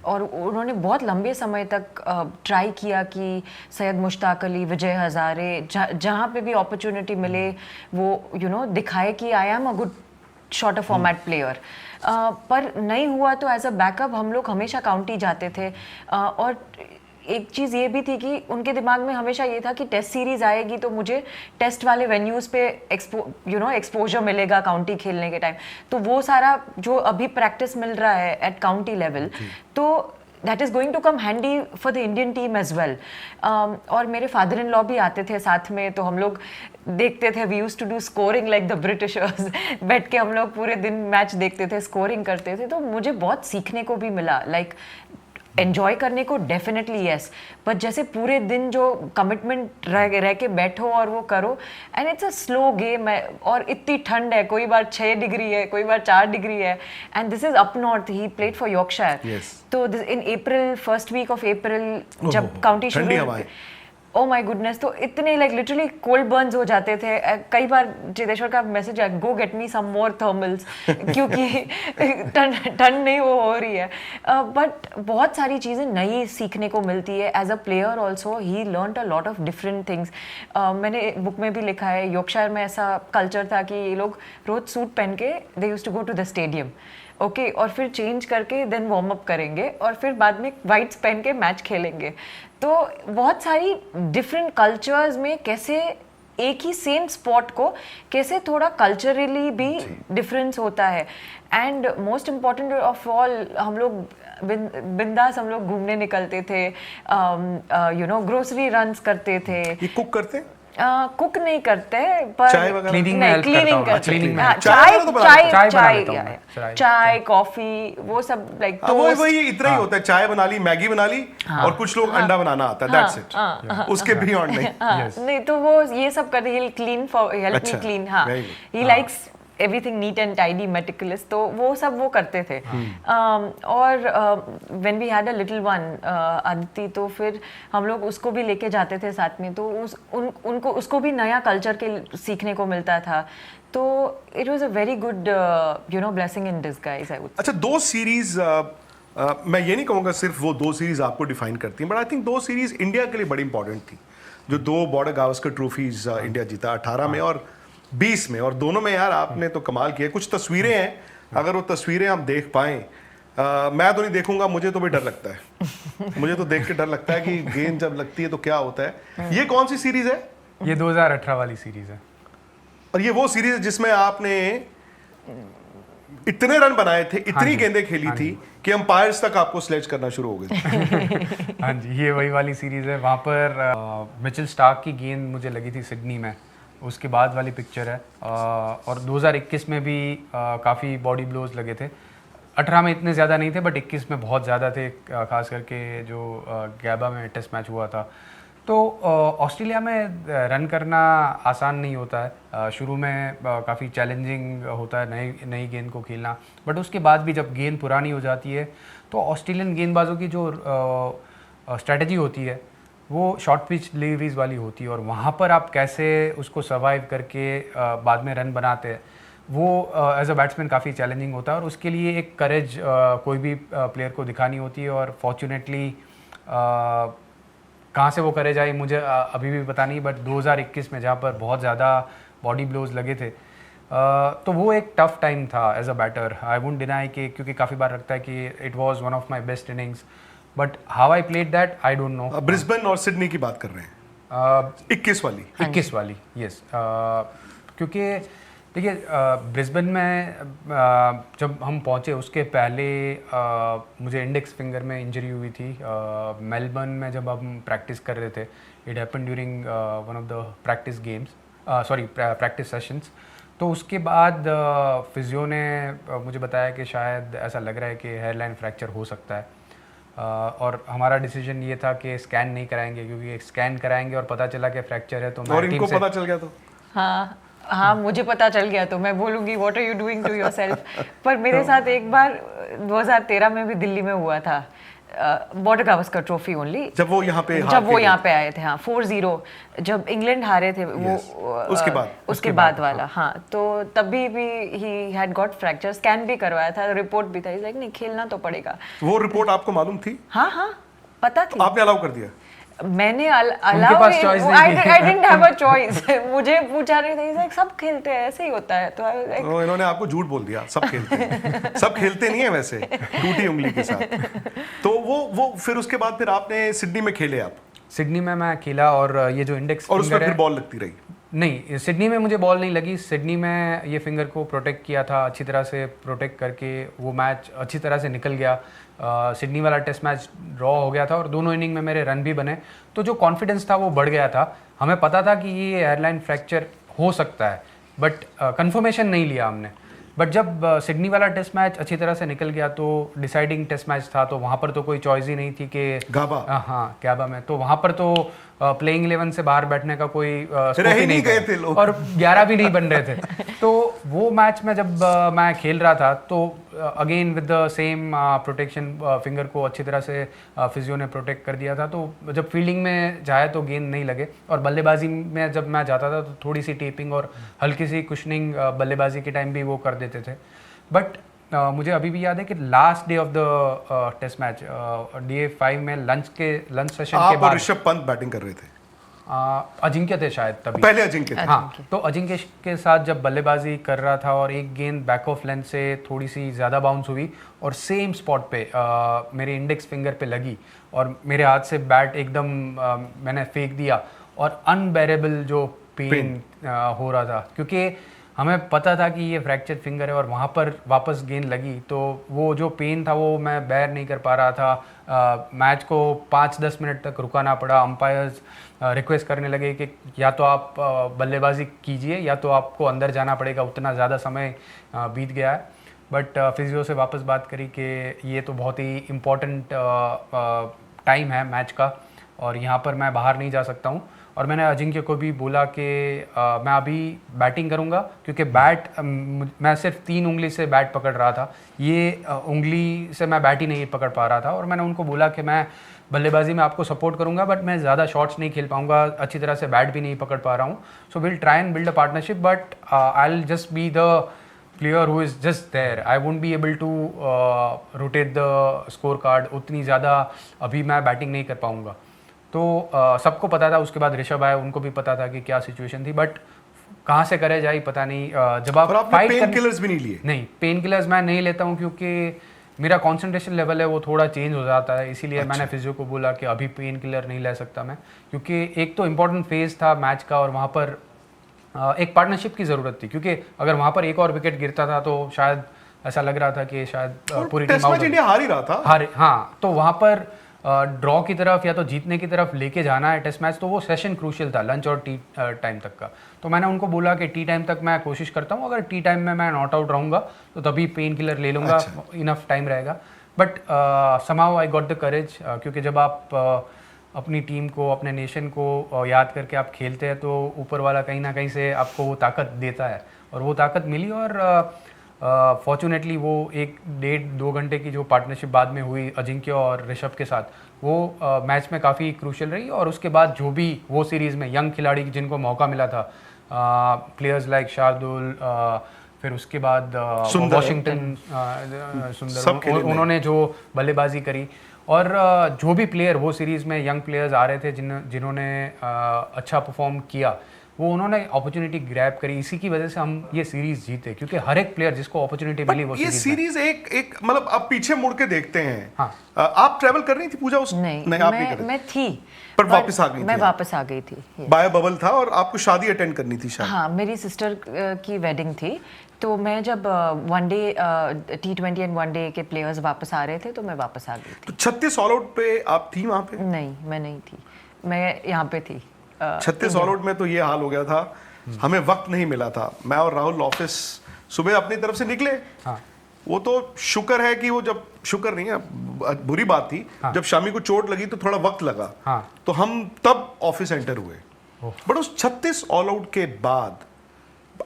[SPEAKER 3] और उन्होंने बहुत लंबे समय तक ट्राई किया कि सैयद मुश्ताक अली, विजय हज़ारे, जहाँ पे भी अपॉर्चुनिटी मिले वो दिखाए कि I am a good shorter format player. पर नहीं हुआ तो एज अ बैकअप हम लोग हमेशा काउंटी जाते थे। और एक चीज़ ये भी थी कि उनके दिमाग में हमेशा ये था कि टेस्ट सीरीज़ आएगी तो मुझे टेस्ट वाले वेन्यूज़ पे एक्सपोजर मिलेगा काउंटी खेलने के टाइम। तो वो सारा जो अभी प्रैक्टिस मिल रहा है एट काउंटी लेवल, तो that is going to come handy for the Indian team as well. और मेरे फादर इन लॉ भी आते थे साथ में, तो हम लोग देखते थे, we used to do scoring like the Britishers. बैठ के हम लोग पूरे दिन मैच देखते थे, स्कोरिंग करते थे, तो मुझे बहुत सीखने को भी मिला। लाइक एंजॉय करने को डेफिनेटली यस, बट जैसे पूरे दिन जो कमिटमेंट रह के बैठो और वो करो, and it's a slow game है, और इतनी ठंड है, कोई बार 6 डिग्री है, कोई बार 4 डिग्री है, and this is up north, he played for Yorkshire. तो इन अप्रैल, फर्स्ट वीक ऑफ अप्रैल जब काउंटी शुरू, ओ माय गुडनेस, तो इतने लाइक लिटरली कोल्ड बर्न्स हो जाते थे। कई बार चेतेश्वर का मैसेज आया, गो गेट मी सम मोर थर्मल्स, क्योंकि ठंड नहीं वो हो रही है। बट बहुत सारी चीज़ें नई सीखने को मिलती है। As a player also he learned a lot of different things. मैंने बुक में भी लिखा है, यॉर्कशायर में ऐसा कल्चर था कि ये लोग रोज सूट पहन के they used to go to the stadium, okay, और फिर चेंज करके देन वार्म अप करेंगे, और फिर बाद में वाइट्स पहन के मैच खेलेंगे। तो बहुत सारी डिफरेंट कल्चर्स में कैसे एक ही सेम स्पॉट को कैसे थोड़ा कल्चरली भी डिफरेंस होता है। And most important of all, हम लोग बिंदास हम लोग घूमने निकलते थे, यू नो ग्रोसरी रन्स करते थे।
[SPEAKER 4] ये कुक करते?
[SPEAKER 3] कुक नहीं करते, पर
[SPEAKER 4] चाय वगैरह
[SPEAKER 5] क्लीनिंग
[SPEAKER 3] चाय कॉफी वो सब लाइक
[SPEAKER 4] वही इतना ही होता है। चाय बना ली, मैगी बना ली, और कुछ लोग अंडा बनाना आता है, दैट्स इट, उसके बियॉन्ड नहीं।
[SPEAKER 3] नहीं, तो वो ये सब करते, he clean for help me clean, हाँ, he likes everything neat and tidy meticulous, तो वो सब वो करते थे। और when we had a little one Aditi, तो फिर हम लोग उसको भी लेके जाते थे साथ में, तो उनको उसको भी नया कल्चर के सीखने को मिलता था। तो it was a very good you know blessing in disguise, I would.
[SPEAKER 4] अच्छा, 2 सीरीज, मैं ये नहीं कहूँगा सिर्फ वो 2 सीरीज आपको डिफाइन करती हैं, but I think 2 series India के लिए बड़ी इंपॉर्टेंट थी। जो 2 बॉर्डर गावस्कर ट्रॉफीज इंडिया जीता 18 में और 20 में, और दोनों में यार आपने तो कमाल किया। कुछ तस्वीरें हैं, अगर वो तस्वीरें हम देख पाएं, मैं तो नहीं देखूंगा, मुझे तो भी डर लगता है। मुझे तो देख के डर लगता है कि गेंद जब लगती है तो क्या होता है। ये कौन सी सीरीज है?
[SPEAKER 5] ये 2018 वाली सीरीज है।
[SPEAKER 4] और ये वो सीरीज है जिसमें आपने इतने रन बनाए थे, इतनी गेंदें खेली थी कि अंपायर्स तक आपको स्लेज करना शुरू हो गए थे।
[SPEAKER 5] हाँ जी, ये वही वाली सीरीज है। वहाँ पर मिचेल स्टार्क की गेंद मुझे लगी थी सिडनी में, उसके बाद वाली पिक्चर है। और 2021 में भी काफ़ी बॉडी ब्लोज लगे थे। 18 में इतने ज़्यादा नहीं थे, बट 21 में बहुत ज़्यादा थे, खास करके जो गैबा में टेस्ट मैच हुआ था। तो ऑस्ट्रेलिया में रन करना आसान नहीं होता है। शुरू में काफ़ी चैलेंजिंग होता है नई गेंद को खेलना, बट उसके बाद भी जब गेंद पुरानी हो जाती है तो ऑस्ट्रेलियन गेंदबाजों की जो स्ट्रेटजी होती है वो शॉर्ट पिच डिलीवरीज वाली होती है, और वहाँ पर आप कैसे उसको सर्वाइव करके बाद में रन बनाते हैं, वो एज अ बैट्समैन काफ़ी चैलेंजिंग होता है। और उसके लिए एक करेज कोई भी प्लेयर को दिखानी होती है, और फॉर्चुनेटली कहाँ से वो करेज आई मुझे अभी भी पता नहीं, बट 2021 में जहाँ पर बहुत ज़्यादा बॉडी ब्लोज लगे थे, तो वो एक टफ टाइम था as a batter. I wouldn't deny कि, क्योंकि काफ़ी बार लगता है कि it was one of my best innings, but how I played that I don't know.
[SPEAKER 4] Brisbane और सिडनी की बात कर रहे हैं, 21 वाली,
[SPEAKER 5] यस। क्योंकि देखिए ब्रिस्बेन में जब हम पहुँचे उसके पहले मुझे इंडेक्स फिंगर में इंजरी हुई थी। मेलबर्न में जब हम प्रैक्टिस कर रहे थे, it happen during one of the practice games, practice sessions. तो उसके बाद फिजियो ने मुझे बताया कि शायद ऐसा लग रहा है कि हेयरलाइन फ्रैक्चर हो सकता है, और हमारा डिसीजन ये था कि स्कैन नहीं कराएंगे, क्योंकि स्कैन कराएंगे और पता चला कि फ्रैक्चर है तो
[SPEAKER 4] और इनको पता चल गया तो
[SPEAKER 3] हाँ मुझे पता चल गया तो मैं बोलूँगी what are you doing to yourself. पर मेरे साथ एक बार 2013 में भी दिल्ली में हुआ था, बॉर्डर गावस्कर ट्रॉफी ओनली,
[SPEAKER 4] जब वो यहाँ पे
[SPEAKER 3] आए थे। हाँ 4-0 जब इंग्लैंड हारे थे वो उसके बाद वाला। हाँ तो तभी भी he had got fracture, scan भी करवाया था, रिपोर्ट भी था, लाइक नहीं खेलना तो पड़ेगा।
[SPEAKER 4] वो रिपोर्ट आपको मालूम थी?
[SPEAKER 3] हाँ पता थी।
[SPEAKER 4] आपने अलाउ कर दिया?
[SPEAKER 3] मैंने I didn't have a choice। मुझे पूछा नहीं था, सब खेलते हैं ऐसे ही होता है, तो
[SPEAKER 4] इन्होंने आपको झूठ बोल दिया, सब खेलते हैं। सब खेलते नहीं है वैसे, टूटी उंगली के साथ। तो वो फिर उसके बाद फिर आपने सिडनी में खेले? आप
[SPEAKER 5] सिडनी में मैं खेला, और ये जो इंडेक्स
[SPEAKER 4] और उसमें फिर बॉल लगती रही?
[SPEAKER 5] नहीं, सिडनी में मुझे बॉल नहीं लगी। सिडनी में ये फिंगर को प्रोटेक्ट किया था, अच्छी तरह से प्रोटेक्ट करके वो मैच अच्छी तरह से निकल गया। सिडनी वाला टेस्ट मैच ड्रॉ हो गया था और दोनों इनिंग में मेरे रन भी बने, तो जो कॉन्फिडेंस था वो बढ़ गया था। हमें पता था कि ये एयरलाइन फ्रैक्चर हो सकता है, बट कंफर्मेशन नहीं लिया हमने। बट जब सिडनी वाला टेस्ट मैच अच्छी तरह से निकल गया तो डिसाइडिंग टेस्ट मैच था, तो वहाँ पर तो कोई चॉइस ही नहीं थी कि
[SPEAKER 4] गाबा,
[SPEAKER 5] हाँ गाबा में, तो वहाँ पर तो प्लेइंग 11 से बाहर बैठने का कोई स्कोप
[SPEAKER 4] रह
[SPEAKER 5] ही नहीं
[SPEAKER 4] गए
[SPEAKER 5] था
[SPEAKER 4] थे लोग।
[SPEAKER 5] और 11 भी नहीं बन रहे थे। तो वो मैच में जब मैं खेल रहा था तो again with the same protection, finger को अच्छी तरह से फिजियो ने प्रोटेक्ट कर दिया था। तो जब फील्डिंग में जाए तो गेंद नहीं लगे, और बल्लेबाजी में जब मैं जाता था तो थोड़ी सी टेपिंग और हल्की सी कुशनिंग बल्लेबाजी के टाइम भी वो कर देते थे। बट मुझे अभी भी याद है कि last day of the test match DA5 में लंच सेशन के
[SPEAKER 4] आप और
[SPEAKER 5] बाद
[SPEAKER 4] ऋषभ पंत बैटिंग कर रहे थे,
[SPEAKER 5] अजिंक्य थे शायद तभी।
[SPEAKER 4] पहले अजिंक्य थे।
[SPEAKER 5] हाँ, तो अजिंक्य के साथ जब बल्लेबाजी कर रहा था और एक गेंद बैक ऑफ लेंथ से थोड़ी सी ज़्यादा बाउंस हुई और सेम स्पॉट पे मेरे इंडेक्स फिंगर पे लगी और मेरे हाथ से बैट एकदम मैंने फेंक दिया और अनबेरेबल जो पेन हो रहा था, क्योंकि हमें पता था कि ये फ्रैक्चर फिंगर है और वहाँ पर वापस गेंद लगी, तो वो जो पेन था वो मैं बेयर नहीं कर पा रहा था। मैच को 5-10 मिनट तक रुकाना पड़ा। अंपायर्स रिक्वेस्ट करने लगे कि या तो आप बल्लेबाजी कीजिए या तो आपको अंदर जाना पड़ेगा, उतना ज़्यादा समय बीत गया है। बट फिजियो से वापस बात करी कि ये तो बहुत ही इम्पोर्टेंट टाइम है मैच का और यहाँ पर मैं बाहर नहीं जा सकता हूँ। और मैंने अजिंक्य को भी बोला कि मैं अभी बैटिंग करूंगा, क्योंकि बैट मैं सिर्फ 3 उंगली से बैट पकड़ रहा था, ये उंगली से मैं बैट ही नहीं पकड़ पा रहा था। और मैंने उनको बोला कि मैं बल्लेबाजी में आपको सपोर्ट करूंगा, बट मैं ज़्यादा शॉट्स नहीं खेल पाऊंगा, अच्छी तरह से बैट भी नहीं पकड़ पा रहा हूँ। So will try and build a partnership, but I will just be the player who is just there. I won't be able to rotate the scorecard, उतनी ज़्यादा अभी मैं बैटिंग नहीं कर पाऊँगा। तो सबको पता था। उसके बाद ऋषभ आए, उनको भी पता था कि क्या सिचुएशन थी, बट कहाँ से करे जाए पता नहीं। जब आप
[SPEAKER 4] फाइट पेन किलर्स भी नहीं लिए?
[SPEAKER 5] नहीं, पेन किलर्स मैं नहीं लेता हूँ क्योंकि मेरा कंसंट्रेशन लेवल है वो थोड़ा चेंज हो जाता है, इसीलिए मैंने फिजियो को बोला कि अभी पेन किलर नहीं ले सकता मैं, क्योंकि एक तो इम्पोर्टेंट फेज था मैच का और वहाँ पर एक पार्टनरशिप की ज़रूरत थी, क्योंकि अगर वहाँ पर एक और विकेट गिरता था तो शायद ऐसा लग रहा था कि शायद पूरी टीम आउट।
[SPEAKER 4] इंडिया हार ही रहा था।
[SPEAKER 5] हाँ, तो वहाँ पर ड्रॉ की तरफ या तो जीतने की तरफ लेके जाना है टेस्ट मैच, तो वो सेशन क्रूशियल था, लंच और टी टाइम तक का। तो मैंने उनको बोला कि टी टाइम तक मैं कोशिश करता हूँ, अगर टी टाइम में मैं नॉट आउट रहूँगा तो तभी पेन किलर ले लूँगा, इनफ टाइम रहेगा। But somehow I got the courage, क्योंकि जब आप अपनी टीम को, अपने नेशन को याद करके आप खेलते हैं तो ऊपर वाला कहीं ना कहीं से आपको वो ताकत देता है, और वो ताकत मिली। और फॉर्चुनेटली वो 1-1.5-2 घंटे की जो पार्टनरशिप बाद में हुई अजिंक्य और ऋषभ के साथ, वो मैच में काफ़ी क्रूशियल रही। और उसके बाद जो भी वो सीरीज़ में यंग खिलाड़ी जिनको मौका मिला था, प्लेयर्स लाइक शार्दुल, फिर उसके बाद वॉशिंगटन सुंदर, उन्होंने जो बल्लेबाजी करी, और जो भी प्लेयर वो सीरीज़ में यंग प्लेयर्स आ रहे थे जिन्होंने अच्छा परफॉर्म किया, वो उन्होंने अपॉर्चुनिटी ग्रैब करी। इसी की वजह से हम ये सीरीज जीते, क्योंकि हर एक प्लेयर जिसको अपॉर्चुनिटी मिली वो
[SPEAKER 4] ये सीरीज एक मतलब आप पीछे मुड़ के देखते हैं।
[SPEAKER 5] हाँ।
[SPEAKER 4] आप ट्रैवल कर रही थी पूजा उस?
[SPEAKER 3] नहीं,
[SPEAKER 4] आप नहीं कर रही
[SPEAKER 3] मैं थी,
[SPEAKER 4] पर वापस आ गई थी।
[SPEAKER 3] मैं वापस आ गई थी।
[SPEAKER 4] बायो बबल था और आपको शादी अटेंड करनी थी शायद।
[SPEAKER 3] हाँ, मेरी सिस्टर की वेडिंग थी, तो मैं जब वनडे T20 एंड वनडे के प्लेयर्स वापस आ रहे थे तो मैं वापस आ गई थी।
[SPEAKER 4] तो 36 ऑल आउट पे आप थी वहां पे?
[SPEAKER 3] नहीं, मैं नहीं थी, मैं यहाँ पे थी।
[SPEAKER 4] 36 ऑल आउट में तो ये हाल हो गया था, हमें वक्त नहीं मिला था। मैं और राहुल ऑफिस सुबह अपनी तरफ से निकले।
[SPEAKER 5] हाँ।
[SPEAKER 4] वो तो शुक्र है कि वो, जब शुक्र नहीं है, बुरी बात थी।
[SPEAKER 5] हाँ।
[SPEAKER 4] जब शामी को चोट लगी तो थोड़ा वक्त लगा।
[SPEAKER 5] हाँ।
[SPEAKER 4] तो हम तब ऑफिस एंटर हुए। बट उस 36 ऑल आउट के बाद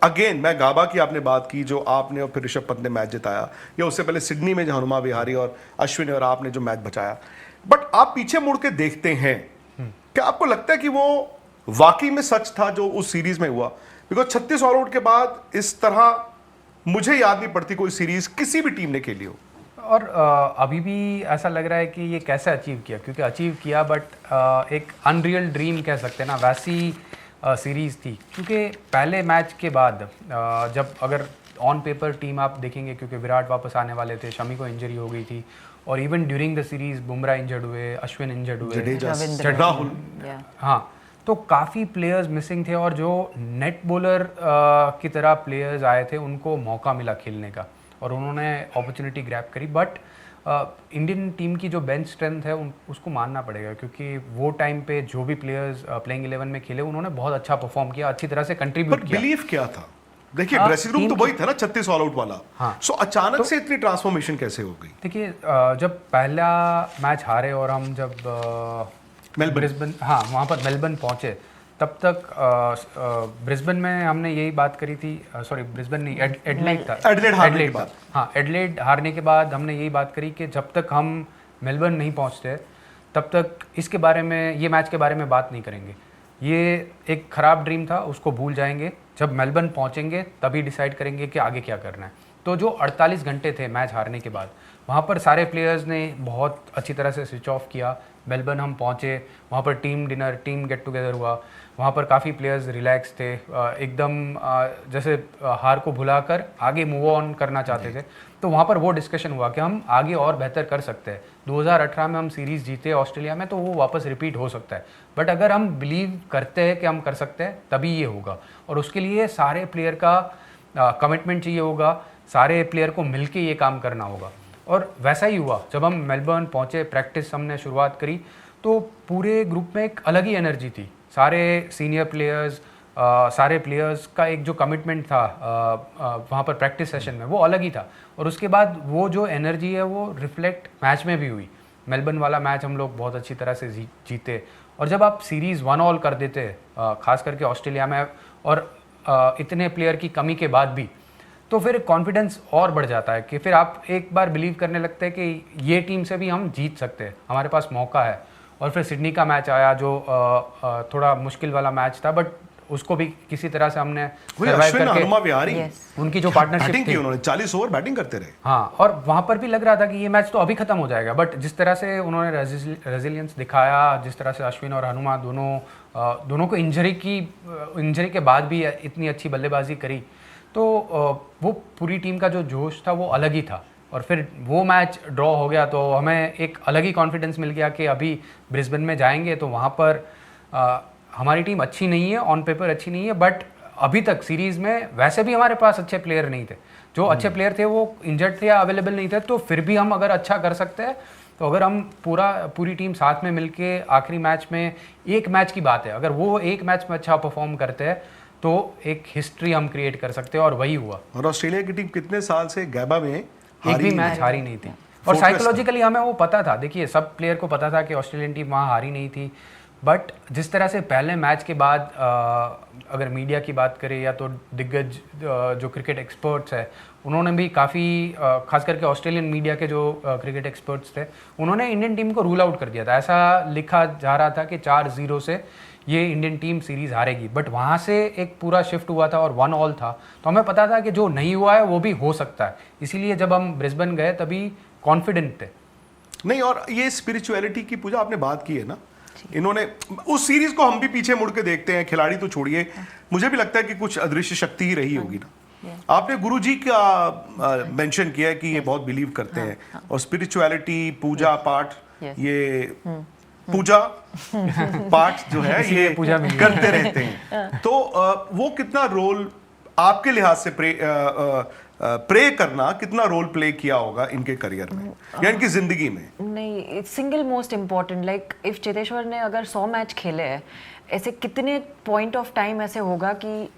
[SPEAKER 4] अगेन, मैं गाबा की आपने बात की जो आपने और फिर ऋषभ पंत ने मैच जिताया, या उससे पहले सिडनी में जहां हनुमा विहारी और अश्विन और आपने जो मैच बचाया। बट आप पीछे मुड़ के देखते हैं, क्या आपको लगता है कि वो वाकई में सच था जो उस सीरीज में हुआ? बिकॉज 36 ऑल आउट के बाद इस तरह मुझे याद नहीं पड़ती कोई सीरीज किसी भी टीम ने खेली हो।
[SPEAKER 5] और अभी भी ऐसा लग रहा है कि ये कैसे अचीव किया, क्योंकि अचीव किया बट एक अनरियल ड्रीम कह सकते हैं ना, वैसी सीरीज़ थी। क्योंकि पहले मैच के बाद जब अगर ऑन पेपर टीम आप देखेंगे, क्योंकि विराट वापस आने वाले थे, शमी को इंजरी हो गई थी, और even during the series Bumrah injured हुए, अश्विन इंजर्ड हुए,
[SPEAKER 4] जडेजा, राहुल।
[SPEAKER 5] हाँ, तो काफ़ी प्लेयर्स मिसिंग थे और जो नेट बॉलर की तरह प्लेयर्स आए थे उनको मौका मिला खेलने का और उन्होंने अपॉर्चुनिटी ग्रैब करी। बट इंडियन टीम की जो बेंच स्ट्रेंथ है उसको मानना पड़ेगा, क्योंकि वो टाइम पे जो भी प्लेयर्स प्लेइंग 11 में खेले उन्होंने बहुत अच्छा परफॉर्म किया, अच्छी तरह से कंट्रीब्यूट किया।
[SPEAKER 4] बिलीव क्या था? देखिए ड्रेसिंग रूम तो वही था ना 36 ऑल आउट वाला।
[SPEAKER 5] हाँ।
[SPEAKER 4] सो अचानक से इतनी ट्रांसफॉर्मेशन कैसे हो गई?
[SPEAKER 5] देखिए जब पहला मैच हारे और हम जब ब्रिस्बेन, हाँ वहाँ पर मेलबर्न पहुँचे, तब तक ब्रिस्बेन में हमने यही बात करी थी, सॉरी ब्रिस्बेन नहीं, एडलेड था,
[SPEAKER 4] एडलेड हारने के बाद।
[SPEAKER 5] हाँ एडलेड हारने के बाद हमने यही बात करी कि जब तक हम मेलबर्न नहीं पहुँचते तब तक इसके बारे में, ये मैच के बारे में बात नहीं करेंगे। ये एक ख़राब ड्रीम था, उसको भूल जाएंगे, जब मेलबर्न पहुँचेंगे तभी डिसाइड करेंगे कि आगे क्या करना है। तो जो 48 घंटे थे मैच हारने के बाद, वहाँ पर सारे प्लेयर्स ने बहुत अच्छी तरह से स्विच ऑफ किया। मेलबर्न हम पहुँचे, वहाँ पर team dinner, team get together हुआ, वहाँ पर काफ़ी प्लेयर्स रिलैक्स थे, एकदम जैसे हार को भुलाकर आगे मूव ऑन करना चाहते थे। तो वहाँ पर वो डिस्कशन हुआ कि हम आगे और बेहतर कर सकते हैं। 2018 में हम सीरीज़ जीते ऑस्ट्रेलिया में, तो वो वापस रिपीट हो सकता है, बट अगर हम बिलीव करते हैं कि हम कर सकते हैं तभी ये होगा, और उसके लिए सारे प्लेयर का कमिटमेंट चाहिए होगा, सारे प्लेयर को मिलके ये काम करना होगा। और वैसा ही हुआ, जब हम मेलबर्न पहुँचे, प्रैक्टिस हमने शुरुआत करी, तो पूरे ग्रुप में एक अलग ही एनर्जी थी। सारे सीनियर प्लेयर्स, सारे प्लेयर्स का एक जो कमिटमेंट था वहाँ पर प्रैक्टिस सेशन में, वो अलग ही था। और उसके बाद वो जो एनर्जी है वो रिफ्लेक्ट मैच में भी हुई। मेलबर्न वाला मैच हम लोग बहुत अच्छी तरह से जीते, और जब आप सीरीज़ 1-1 कर देते, खास करके ऑस्ट्रेलिया में, और इतने प्लेयर की कमी के बाद भी, तो फिर कॉन्फिडेंस और बढ़ जाता है कि फिर आप एक बार बिलीव करने लगते हैं कि ये टीम से भी हम जीत सकते हैं, हमारे पास मौका है। और फिर सिडनी का मैच आया जो थोड़ा मुश्किल वाला मैच था, बट उसको भी किसी तरह से हमने सर्वाइव करके, उनकी जो पार्टनरशिप थी,
[SPEAKER 4] उन्होंने 40 ओवर बैटिंग करते रहे।
[SPEAKER 5] हाँ, और वहाँ पर भी लग रहा था कि ये मैच तो अभी खत्म हो जाएगा, बट जिस तरह से उन्होंने रेजिलियंस दिखाया, जिस तरह से अश्विन और हनुमा दोनों को इंजरी के बाद भी इतनी अच्छी बल्लेबाजी करी, तो वो पूरी टीम का जो जोश था वो अलग ही था। और फिर वो मैच ड्रॉ हो गया, तो हमें एक अलग ही कॉन्फिडेंस मिल गया कि अभी ब्रिस्बेन में जाएंगे तो वहाँ पर हमारी टीम अच्छी नहीं है, ऑन पेपर अच्छी नहीं है, बट अभी तक सीरीज़ में वैसे भी हमारे पास अच्छे प्लेयर नहीं थे। जो अच्छे प्लेयर थे वो इंजर्ड थे या अवेलेबल नहीं थे, तो फिर भी हम अगर अच्छा कर सकते हैं, तो अगर हम पूरी टीम साथ में मिलके आखिरी मैच में, एक मैच की बात है, अगर वो एक मैच में अच्छा परफॉर्म करते हैं तो एक हिस्ट्री हम क्रिएट कर सकते हैं, और वही हुआ।
[SPEAKER 4] और ऑस्ट्रेलिया की टीम कितने साल से गैबा में
[SPEAKER 5] एक भी मैच हारी नहीं थी, और साइकोलॉजिकली हमें वो पता था। देखिए सब प्लेयर को पता था कि ऑस्ट्रेलियन टीम वहाँ हारी नहीं थी, बट जिस तरह से पहले मैच के बाद अगर मीडिया की बात करें या तो दिग्गज जो क्रिकेट एक्सपर्ट्स हैं, उन्होंने भी काफ़ी खास करके ऑस्ट्रेलियन मीडिया के जो क्रिकेट एक्सपर्ट्स थे, उन्होंने इंडियन टीम को रूल आउट कर दिया था। ऐसा लिखा जा रहा था कि 4-0 से ये इंडियन टीम सीरीज़ हारेगी, बट वहाँ से एक पूरा शिफ्ट हुआ था और 1-1 था, तो हमें पता था कि जो नहीं हुआ है वो भी हो सकता है। इसीलिए जब हम ब्रिस्बेन गए तभी कॉन्फिडेंट थे।
[SPEAKER 4] नहीं, और ये स्पिरिचुअलिटी की पूजा आपने बात की है ना, इन्होंने उस सीरीज को हम भी पीछे मुड़ के देखते हैं, खिलाड़ी तो छोड़िए, मुझे भी लगता है कि कुछ अदृश्य शक्ति ही रही होगी ना। आपने गुरुजी का मेंशन किया है कि ये बहुत बिलीव करते हैं, और स्पिरिचुअलिटी, पूजा पाठ, ये पूजा पाठ जो है ये करते रहते हैं, तो वो कितना रोल आपके लिहाज से प्रे करना कितना रोल प्ले किया होगा इनके करियर में या इनकी जिंदगी में?
[SPEAKER 3] नहीं, single most important, like if Cheteshwar ने अगर 100 मैच खेले हैं, ऐसे कितने पॉइंट ऑफ टाइम ऐसे होगा कि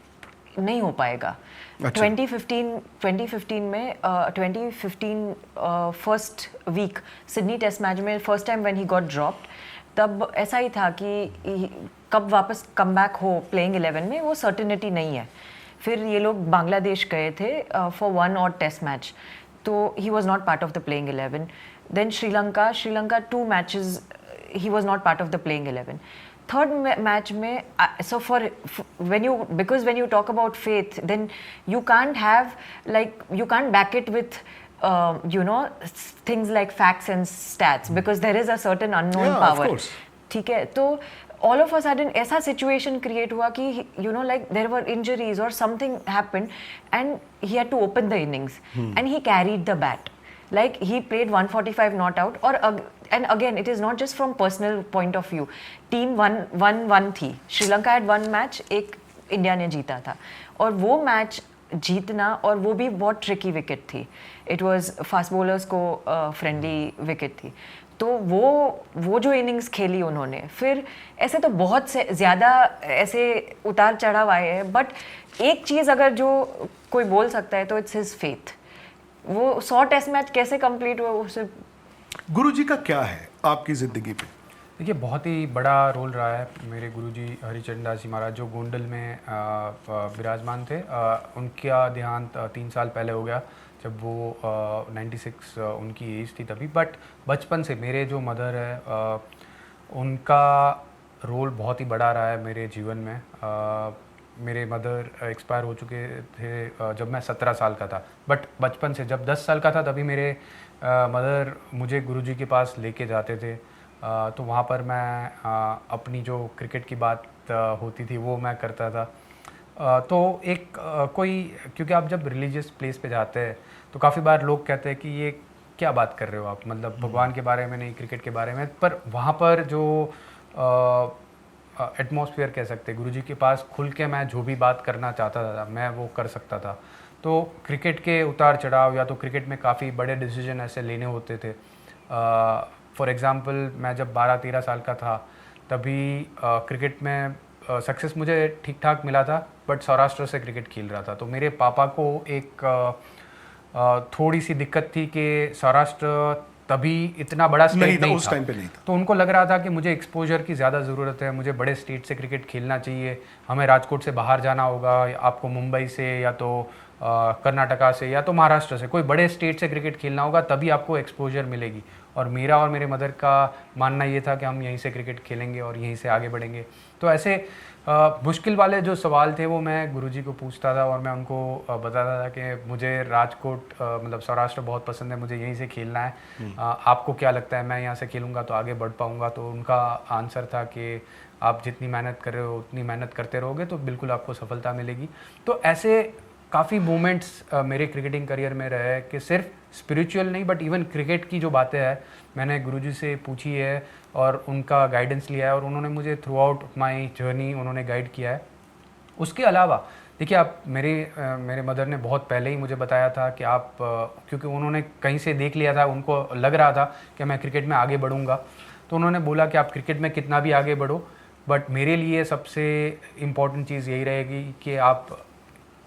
[SPEAKER 3] नहीं हो पाएगा। अच्छा। 2015 में 2015 first week Sydney test match में first time when he got dropped, तब ऐसा ही था कि कब वापस कम बैक हो प्लेइंग 11 में, वो सर्टेनिटी नहीं है। फिर ये लोग बांग्लादेश गए थे फॉर 1 और टेस्ट मैच, तो he was not part of the playing 11। Then Sri Lanka 2 matches he was not part of the playing 11। Third match में, so because when you talk about faith, then you can't back it with things like facts and stats, because there is a certain unknown power. ठीक है, तो all of a sudden ऐसा situation create हुआ कि like there were injuries or something happened and he had to open the innings and he carried the bat. Like he played 145 not out, और and again it is not just from personal point of view, team 1-1 थी, Sri Lanka had 1 match, एक India ने जीता था, और वो match जीतना, और वो भी बहुत ट्रिकी विकेट थी, इट वाज फास्ट बॉलर्स को फ्रेंडली विकेट थी, तो वो जो इनिंग्स खेली उन्होंने, फिर ऐसे तो बहुत से ज़्यादा ऐसे उतार चढ़ाव आए हैं, बट एक चीज़ अगर जो कोई बोल सकता है तो इट्स हिज फेथ। वो 100 टेस्ट मैच कैसे कंप्लीट हुआ, उसे
[SPEAKER 4] गुरुजी का क्या है आपकी ज़िंदगी पे?
[SPEAKER 5] देखिए, बहुत ही बड़ा रोल रहा है मेरे गुरुजी हरिचरण दास जी महाराज, जो गोंडल में विराजमान थे। उनका देहांत 3 साल पहले हो गया, जब वो 96 उनकी एज थी तभी। बट बचपन से मेरे जो मदर है, उनका रोल बहुत ही बड़ा रहा है मेरे जीवन में। मेरे मदर एक्सपायर हो चुके थे जब मैं 17 साल का था, बट बचपन से जब 10 साल का था तभी मेरे मदर मुझे गुरुजी के पास लेके जाते थे। तो वहाँ पर मैं अपनी जो क्रिकेट की बात होती थी वो मैं करता था। तो एक कोई, क्योंकि आप जब रिलीजियस प्लेस पे जाते हैं तो काफ़ी बार लोग कहते हैं कि ये क्या बात कर रहे हो आप, मतलब भगवान के बारे में नहीं, क्रिकेट के बारे में। पर वहाँ पर जो एटमॉस्फेयर कह सकते हैं, गुरुजी के पास खुल के मैं जो भी बात करना चाहता था मैं वो कर सकता था। तो क्रिकेट के उतार चढ़ाव, या तो क्रिकेट में काफ़ी बड़े डिसीजन ऐसे लेने होते थे। फॉर एग्ज़ाम्पल, मैं जब 12-13 साल का था तभी क्रिकेट में सक्सेस मुझे ठीक ठाक मिला था, बट सौराष्ट्र से क्रिकेट खेल रहा था। तो मेरे पापा को एक थोड़ी सी दिक्कत थी कि सौराष्ट्र तभी इतना बड़ा स्टेट नहीं
[SPEAKER 4] उस टाइम पे नहीं था।
[SPEAKER 5] तो उनको लग रहा था कि मुझे एक्सपोजर की ज़्यादा ज़रूरत है, मुझे बड़े स्टेट से क्रिकेट खेलना चाहिए, हमें राजकोट से बाहर जाना होगा, आपको मुंबई से या तो कर्नाटका से या तो महाराष्ट्र से कोई बड़े स्टेट से क्रिकेट खेलना होगा, तभी आपको एक्सपोजर मिलेगी। और मेरा और मेरे मदर का मानना ये था कि हम यहीं से क्रिकेट खेलेंगे और यहीं से आगे बढ़ेंगे। तो ऐसे मुश्किल वाले जो सवाल थे वो मैं गुरुजी को पूछता था, और मैं उनको बताता था कि मुझे राजकोट मतलब सौराष्ट्र बहुत पसंद है, मुझे यहीं से खेलना है। आपको क्या लगता है, मैं यहाँ से खेलूँगा तो आगे बढ़ पाऊँगा? तो उनका आंसर था कि आप जितनी मेहनत कर रहे हो उतनी मेहनत करते रहोगे तो बिल्कुल आपको सफलता मिलेगी। तो ऐसे काफ़ी मोमेंट्स मेरे क्रिकेटिंग करियर में रहे कि सिर्फ स्पिरिचुअल नहीं, बट इवन क्रिकेट की जो बातें हैं मैंने गुरुजी से पूछी है और उनका गाइडेंस लिया है, और उन्होंने मुझे थ्रू आउट माई जर्नी उन्होंने गाइड किया है। उसके अलावा देखिए, आप मेरे मदर ने बहुत पहले ही मुझे बताया था कि आप, क्योंकि उन्होंने कहीं से देख लिया था, उनको लग रहा था कि मैं क्रिकेट में आगे बढ़ूँगा, तो उन्होंने बोला कि आप क्रिकेट में कितना भी आगे बढ़ो, बट मेरे लिए सबसे इम्पॉर्टेंट चीज़ यही रहेगी कि आप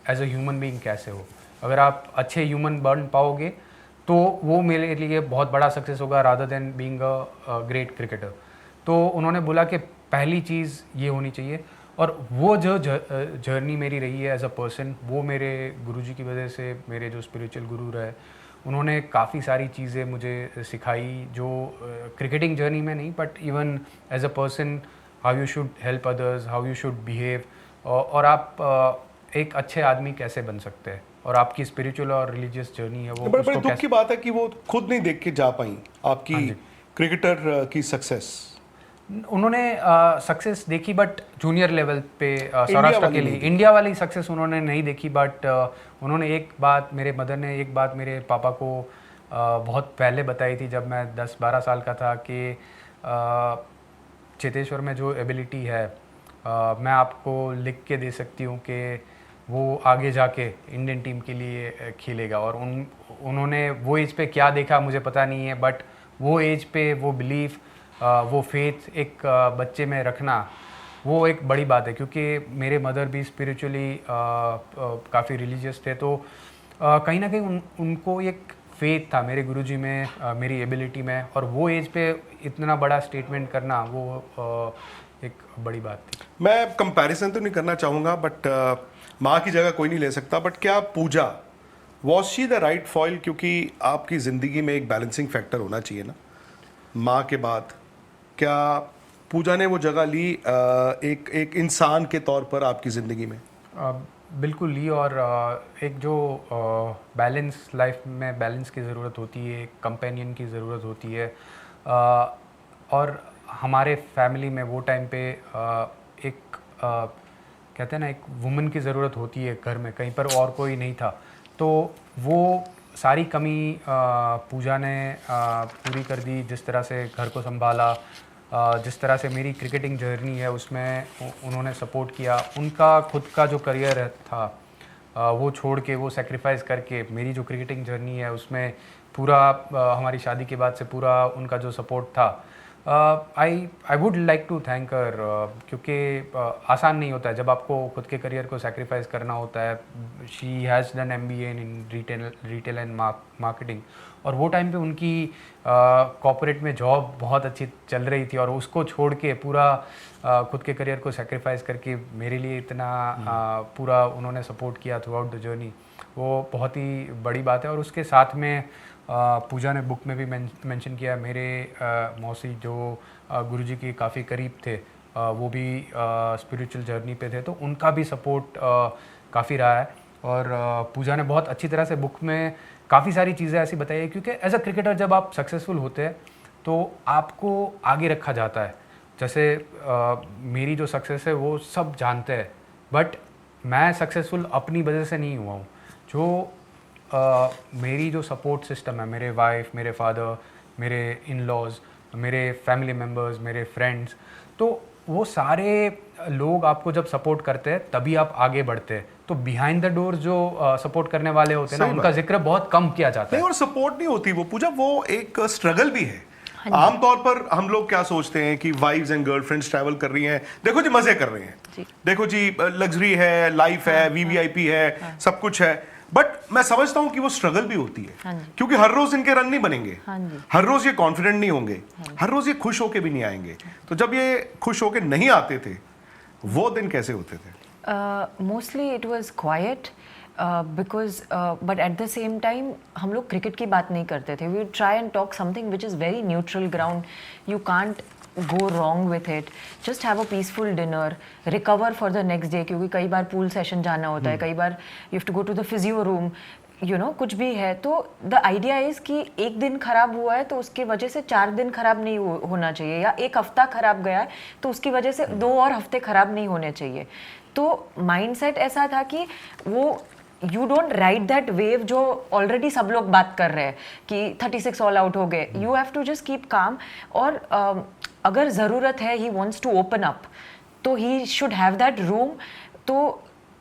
[SPEAKER 5] एज अ ह्यूमन बीइंग कैसे हो। अगर आप अच्छे ह्यूमन बन पाओगे तो वो मेरे लिए बहुत बड़ा सक्सेस होगा, rather than being a great cricketer. तो उन्होंने बोला कि पहली चीज़ ये होनी चाहिए, और वो जो जर्नी मेरी रही है एज अ पर्सन, वो मेरे गुरुजी की वजह से, मेरे जो स्पिरिचुअल गुरु रहे उन्होंने काफ़ी सारी चीज़ें मुझे सिखाई, जो क्रिकेटिंग जर्नी में नहीं, but even as a person, how you should help others, how you should behave, और आप एक अच्छे आदमी कैसे बन सकते हैं, और आपकी स्पिरिचुअल और रिलीजियस जर्नी है वो।
[SPEAKER 4] बड़े दुख की बात है कि वो खुद नहीं देख के जा पाई आपकी क्रिकेटर की सक्सेस।
[SPEAKER 5] उन्होंने सक्सेस देखी, बट जूनियर लेवल पे सौराष्ट्र के लिए, इंडिया वाली सक्सेस उन्होंने नहीं देखी। बट उन्होंने एक बात, मेरे मदर ने एक बात मेरे पापा को बहुत पहले बताई थी, जब मैं 10-12 साल का था, कि चेतेश्वर में जो एबिलिटी है मैं आपको लिख के दे सकती हूँ कि वो आगे जाके इंडियन टीम के लिए खेलेगा। और उन्होंने वो एज पे क्या देखा मुझे पता नहीं है, बट वो एज पे वो बिलीफ, वो फेथ एक बच्चे में रखना, वो एक बड़ी बात है। क्योंकि मेरे मदर भी स्पिरिचुअली काफ़ी रिलीजियस थे, तो कहीं ना कहीं उनको एक फेथ था मेरे गुरुजी में, मेरी एबिलिटी में, और वो एज पे इतना बड़ा स्टेटमेंट करना वो एक बड़ी बात थी।
[SPEAKER 4] मैं कंपैरिजन तो नहीं करना चाहूँगा, बट माँ की जगह कोई नहीं ले सकता, बट क्या Pooja was she the right foil? क्योंकि आपकी ज़िंदगी में एक बैलेंसिंग फैक्टर होना चाहिए ना माँ के बाद। क्या पूजा ने वो जगह ली एक इंसान के तौर पर आपकी ज़िंदगी में?
[SPEAKER 5] बिल्कुल ली, और एक जो बैलेंस, लाइफ में बैलेंस की ज़रूरत होती है, कंपेनियन की ज़रूरत होती है, और हमारे फैमिली में वो टाइम पे एक कहते हैं ना, एक वुमन की ज़रूरत होती है घर में, कहीं पर और कोई नहीं था। तो वो सारी कमी पूजा ने पूरी कर दी। जिस तरह से घर को संभाला, जिस तरह से मेरी क्रिकेटिंग जर्नी है उसमें उन्होंने सपोर्ट किया। उनका खुद का जो करियर था वो छोड़ के, वो सेक्रीफाइस करके मेरी जो क्रिकेटिंग जर्नी है उसमें पूरा हमारी शादी के बाद से पूरा उनका जो सपोर्ट था, I would like to thank her, क्योंकि आसान नहीं होता है जब आपको खुद के करियर को सेक्रीफाइस करना होता है। She has done MBA in retail and marketing, और वो टाइम पे उनकी कॉर्पोरेट में जॉब बहुत अच्छी चल रही थी, और उसको छोड़ के पूरा खुद के करियर को सेक्रीफाइस करके मेरे लिए इतना पूरा उन्होंने सपोर्ट किया थ्रू आउट द जर्नी, वो बहुत ही बड़ी बात है। और उसके साथ में पूजा ने बुक में भी मेंशन किया, मेरे मौसी जो गुरुजी के काफ़ी करीब थे, वो भी स्पिरिचुअल जर्नी पे थे, तो उनका भी सपोर्ट काफ़ी रहा है। और पूजा ने बहुत अच्छी तरह से बुक में काफ़ी सारी चीज़ें ऐसी बताई है, क्योंकि एज अ क्रिकेटर जब आप सक्सेसफुल होते हैं तो आपको आगे रखा जाता है। जैसे मेरी जो सक्सेस है वो सब जानते हैं, बट मैं सक्सेसफुल अपनी वजह से नहीं हुआ हूँ। जो मेरी जो सपोर्ट सिस्टम है, मेरे वाइफ, मेरे फादर, मेरे इन लॉज, मेरे फैमिली मेम्बर्स, मेरे फ्रेंड्स, तो वो सारे लोग आपको जब सपोर्ट करते हैं तभी आप आगे बढ़ते हैं। तो बिहाइंड द डोर जो सपोर्ट करने वाले होते हैं ना, उनका जिक्र बहुत कम किया जाता है।
[SPEAKER 4] नहीं, और सपोर्ट नहीं होती वो पूजा, वो एक स्ट्रगल भी है। आमतौर पर हम लोग क्या सोचते हैं कि वाइफ्स एंड गर्लफ्रेंड्स ट्रैवल कर रही हैं, देखो जी मजे कर रहे हैं, देखो जी लग्जरी है, लाइफ है, VVIP है, सब कुछ है, बट मैं समझता हूं कि वो स्ट्रगल भी होती है, क्योंकि हर रोज इनके रन नहीं बनेंगे, हर रोज ये कॉन्फिडेंट नहीं होंगे, हर रोज ये खुश होके भी नहीं आएंगे। तो जब ये खुश होके नहीं आते थे, वो दिन कैसे होते थे?
[SPEAKER 3] Mostly it was quite, because but at the same time हम लोग क्रिकेट की बात नहीं करते थे। We try and talk something which is very neutral ground, you can't go wrong with it, just have a peaceful dinner, recover for the next day, क्योंकि कई बार pool session जाना होता है, कई बार you have to go to the physio room, you know, कुछ भी है। तो the idea is कि एक दिन खराब हुआ है तो उसकी वजह से 4 दिन खराब नहीं होना चाहिए, या एक हफ्ता खराब गया है तो उसकी वजह से 2 और हफ्ते खराब नहीं होने चाहिए। तो माइंडसेट ऐसा था कि वो you don't ride that wave जो ऑलरेडी सब लोग बात कर रहे हैं कि 36 ऑल आउट हो गए। You have to just keep calm, और अगर ज़रूरत है, he wants to open up, तो he should have that room. तो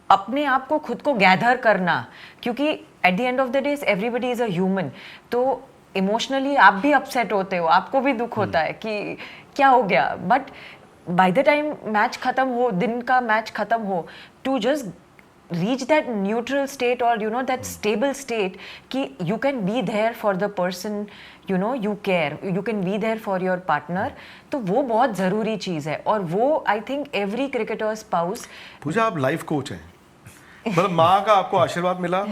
[SPEAKER 3] अपने आप को खुद को गैदर करना, क्योंकि at the end of the days everybody is a human, तो इमोशनली आप भी अपसेट होते हो, आपको भी दुख होता है कि क्या हो गया, but by the time match ख़त्म हो, दिन का मैच ख़त्म हो, to just reach that neutral state, or you know that stable state कि you can be there for the person, you know, you care, you can be there for your partner, तो वो बहुत ज़रूरी चीज़ है। और वो I think every cricketer spouse।
[SPEAKER 4] पूजा आप life coach हैं, मतलब माँ का आपको आशीर्वाद मिला,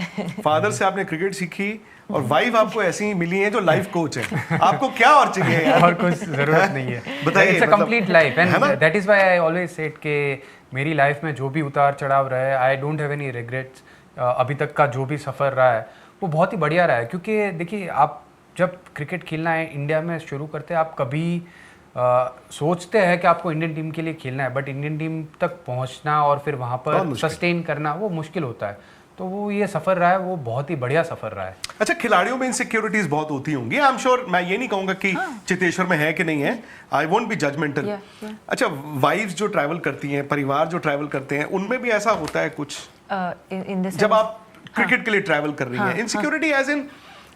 [SPEAKER 4] फादर से आपने क्रिकेट सीखी, और वाइफ आपको ऐसी ही मिली है जो लाइफ कोच है। आपको क्या और चाहिए यार?
[SPEAKER 5] और कुछ जरूरत नहीं है,
[SPEAKER 4] बताइए।
[SPEAKER 5] It's a complete life, and that is why I always said कि मेरी लाइफ में जो भी उतार चढ़ाव रहे, I don't have any regrets. अभी तक का जो भी सफ़र रहा है वो बहुत ही बढ़िया रहा है, क्योंकि देखिए आप जब क्रिकेट खेलना है इंडिया में शुरू करते हैं, आप कभी सोचते हैं कि आपको इंडियन टीम के लिए खेलना है, बट इंडियन टीम तक पहुंचना और फिर वहाँ पर सस्टेन करना वो मुश्किल होता है। तो वो ये सफ़र रहा है, वो बहुत ही बढ़िया सफ़र रहा है।
[SPEAKER 4] अच्छा, खिलाड़ियों में इनसिक्योरिटीज बहुत होती होंगी, आई एम श्योर। मैं ये नहीं कहूंगा कि चितेश्वर में है कि नहीं है, आई वोंट बी जजमेंटल। अच्छा, वाइफ्स जो ट्रैवल करती हैं, परिवार जो ट्रैवल करते हैं, उनमें भी ऐसा होता है कुछ? जब आप क्रिकेट के लिए ट्रैवल कर रही हैं, इनसिक्योरिटी एज इन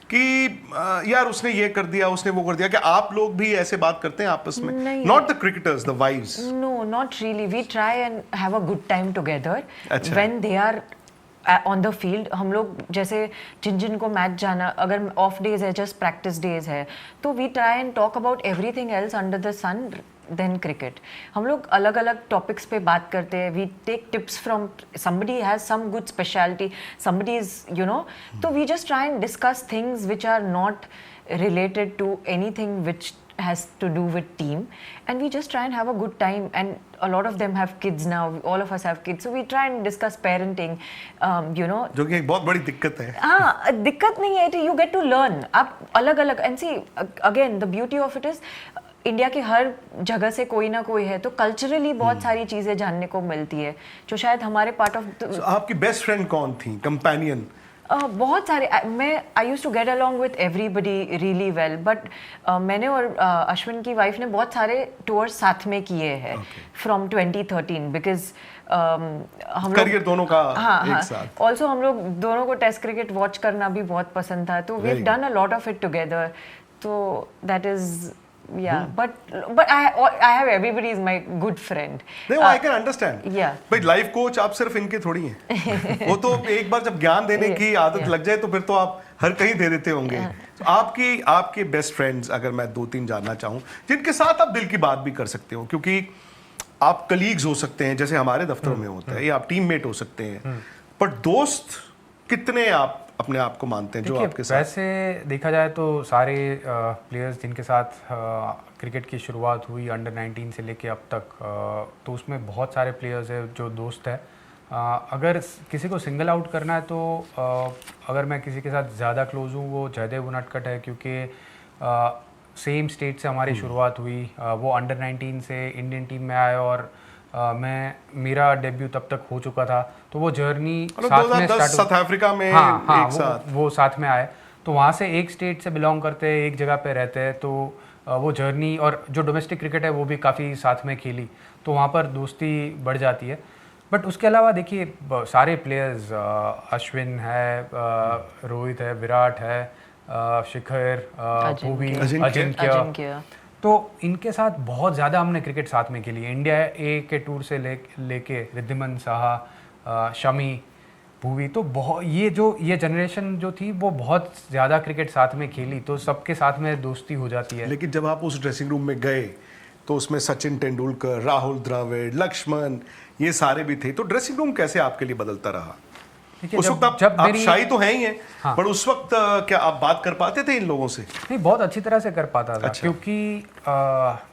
[SPEAKER 4] कि यार उसने ये कर दिया, उसने वो कर दिया, कि आप लोग भी ऐसे बात करते हैं आपस में? Not the cricketers, the wives.
[SPEAKER 3] No, not really. We try and have a good time together when they are on the field. हम लोग जैसे जिन को मैच जाना, अगर ऑफ डेज है, जस्ट प्रैक्टिस डेज है, तो we try and talk about everything else under the sun then cricket. हम लोग अलग अलग टॉपिक्स पे बात करते हैं, we take tips from somebody has some good speciality, somebody is you know, तो we just try and discuss things which are not related to anything which has to do with team, and we just try and have a good time, and a lot of them have kids now, all of us have kids, so we try and discuss parenting, you know,
[SPEAKER 4] जो कि एक बहुत बड़ी दिक्कत है।
[SPEAKER 3] हाँ, दिक्कत नहीं है, you get to learn। आप अलग अलग, and see again the beauty of it is India के हर जगह से कोई ना कोई है, तो कल्चरली बहुत सारी चीज़ें जानने को मिलती है जो शायद हमारे पार्ट ऑफ।
[SPEAKER 4] आपकी बेस्ट फ्रेंड कौन थी, कंपेनियन,
[SPEAKER 3] बहुत सारे मैं I use to get along with everybody really well, but मैंने और अश्विन की वाइफ ने बहुत सारे टूर्स साथ में किए हैं फ्रॉम 2013, बिकॉज हम
[SPEAKER 4] करियर दोनों का
[SPEAKER 3] हाँ
[SPEAKER 4] एक साथ।
[SPEAKER 3] ऑल्सो हम लोग दोनों को टेस्ट क्रिकेट वॉच करना भी बहुत पसंद था, तो we have done a lot of it together, तो that is but I have everybody is my good friend.
[SPEAKER 4] नहीं, वो I can understand.
[SPEAKER 3] Yeah.
[SPEAKER 4] भाई लाइफ कोच आप सिर्फ इनके थोड़ी हैं। वो तो एक बार जब ज्ञान देने की आदत लग जाए तो फिर तो आप हर कहीं दे देते होंगे। तो आपके बेस्ट फ्रेंड्स अगर मैं 2-3 जानना चाहूँ जिनके साथ आप दिल की बात भी कर सकते हो, क्योंकि आप कलीग्स हो सकते हैं जैसे हमारे दफ्तरों में होता है, या आप टीममेट हो सकते हैं, पर दोस्त कितने आप अपने आप को मानते हैं जो आपके साथ?
[SPEAKER 5] वैसे देखा जाए तो सारे प्लेयर्स जिनके साथ क्रिकेट की शुरुआत हुई अंडर 19 से लेके अब तक, तो उसमें बहुत सारे प्लेयर्स हैं जो दोस्त हैं। अगर किसी को सिंगल आउट करना है तो अगर मैं किसी के साथ ज़्यादा क्लोज हूँ वो जयदेव उनटकट है, क्योंकि सेम स्टेट से हमारी शुरुआत हुई। वो अंडर 19 से इंडियन टीम में आए और मेरा डेब्यू तब तक हो चुका था, तो वो जर्नी साथ में स्टार्ट
[SPEAKER 4] साउथ अफ्रीका में एक साथ
[SPEAKER 5] वो साथ में आए, तो वहाँ से एक स्टेट से बिलोंग करते हैं, एक जगह पे रहते हैं, तो वो जर्नी और जो डोमेस्टिक क्रिकेट है वो भी काफ़ी साथ में खेली, तो वहाँ पर दोस्ती बढ़ जाती है। बट उसके अलावा देखिए सारे प्लेयर्स, अश्विन है, रोहित है, विराट है, शिखर, भुवी, अजिंक्य, तो इनके साथ बहुत ज़्यादा हमने क्रिकेट साथ में खेली है। इंडिया ए के टूर से लेके रिद्धिमान साहा, शमी, भुवी, तो बहुत ये जनरेशन जो थी वो बहुत ज़्यादा क्रिकेट साथ में खेली, तो सबके साथ में दोस्ती हो जाती है।
[SPEAKER 4] लेकिन जब आप उस ड्रेसिंग रूम में गए तो उसमें सचिन तेंदुलकर, राहुल द्रविड़, लक्ष्मण, ये सारे भी थे, तो ड्रेसिंग रूम कैसे आपके लिए बदलता रहा? उस वक्त आप शाही तो हैं ही हैं,
[SPEAKER 5] हाँ।
[SPEAKER 4] पर उस वक्त क्या आप बात कर पाते थे इन लोगों से?
[SPEAKER 5] नहीं, बहुत अच्छी तरह से कर पाता था।
[SPEAKER 4] अच्छा।
[SPEAKER 5] क्योंकि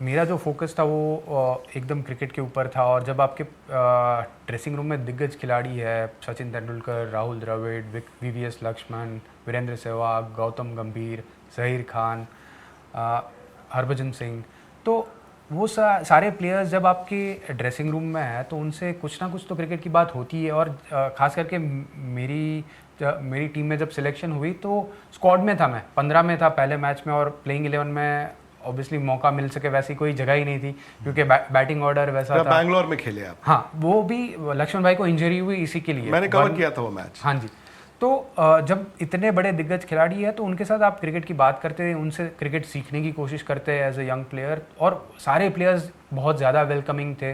[SPEAKER 5] मेरा जो फोकस था वो एकदम क्रिकेट के ऊपर था, और जब आपके ड्रेसिंग रूम में दिग्गज खिलाड़ी है, सचिन तेंदुलकर, राहुल द्रविड़, वीवीएस लक्ष्मण, वीरेंद्र सहवाग, गौतम गंभीर, जहीर खान, हरभजन सिंह, तो वो सारे प्लेयर्स जब आपके ड्रेसिंग रूम में है तो उनसे कुछ ना कुछ तो क्रिकेट की बात होती है। और ख़ास करके मेरी टीम में जब सिलेक्शन हुई तो स्क्वाड में था, मैं 15 में था पहले मैच में, और प्लेइंग 11 में ऑब्वियसली मौका मिल सके वैसी कोई जगह ही नहीं थी, क्योंकि बैटिंग ऑर्डर वैसा था।
[SPEAKER 4] बैंगलोर में खेले आप?
[SPEAKER 5] हाँ, वो भी लक्ष्मण भाई को इंजरी हुई इसी के लिए,
[SPEAKER 4] मैंने कवर किया था वो मैच।
[SPEAKER 5] हाँ जी, तो जब इतने बड़े दिग्गज खिलाड़ी है तो उनके साथ आप क्रिकेट की बात करते हैं, उनसे क्रिकेट सीखने की कोशिश करते हैं एज ए यंग प्लेयर, और सारे प्लेयर्स बहुत ज़्यादा वेलकमिंग थे।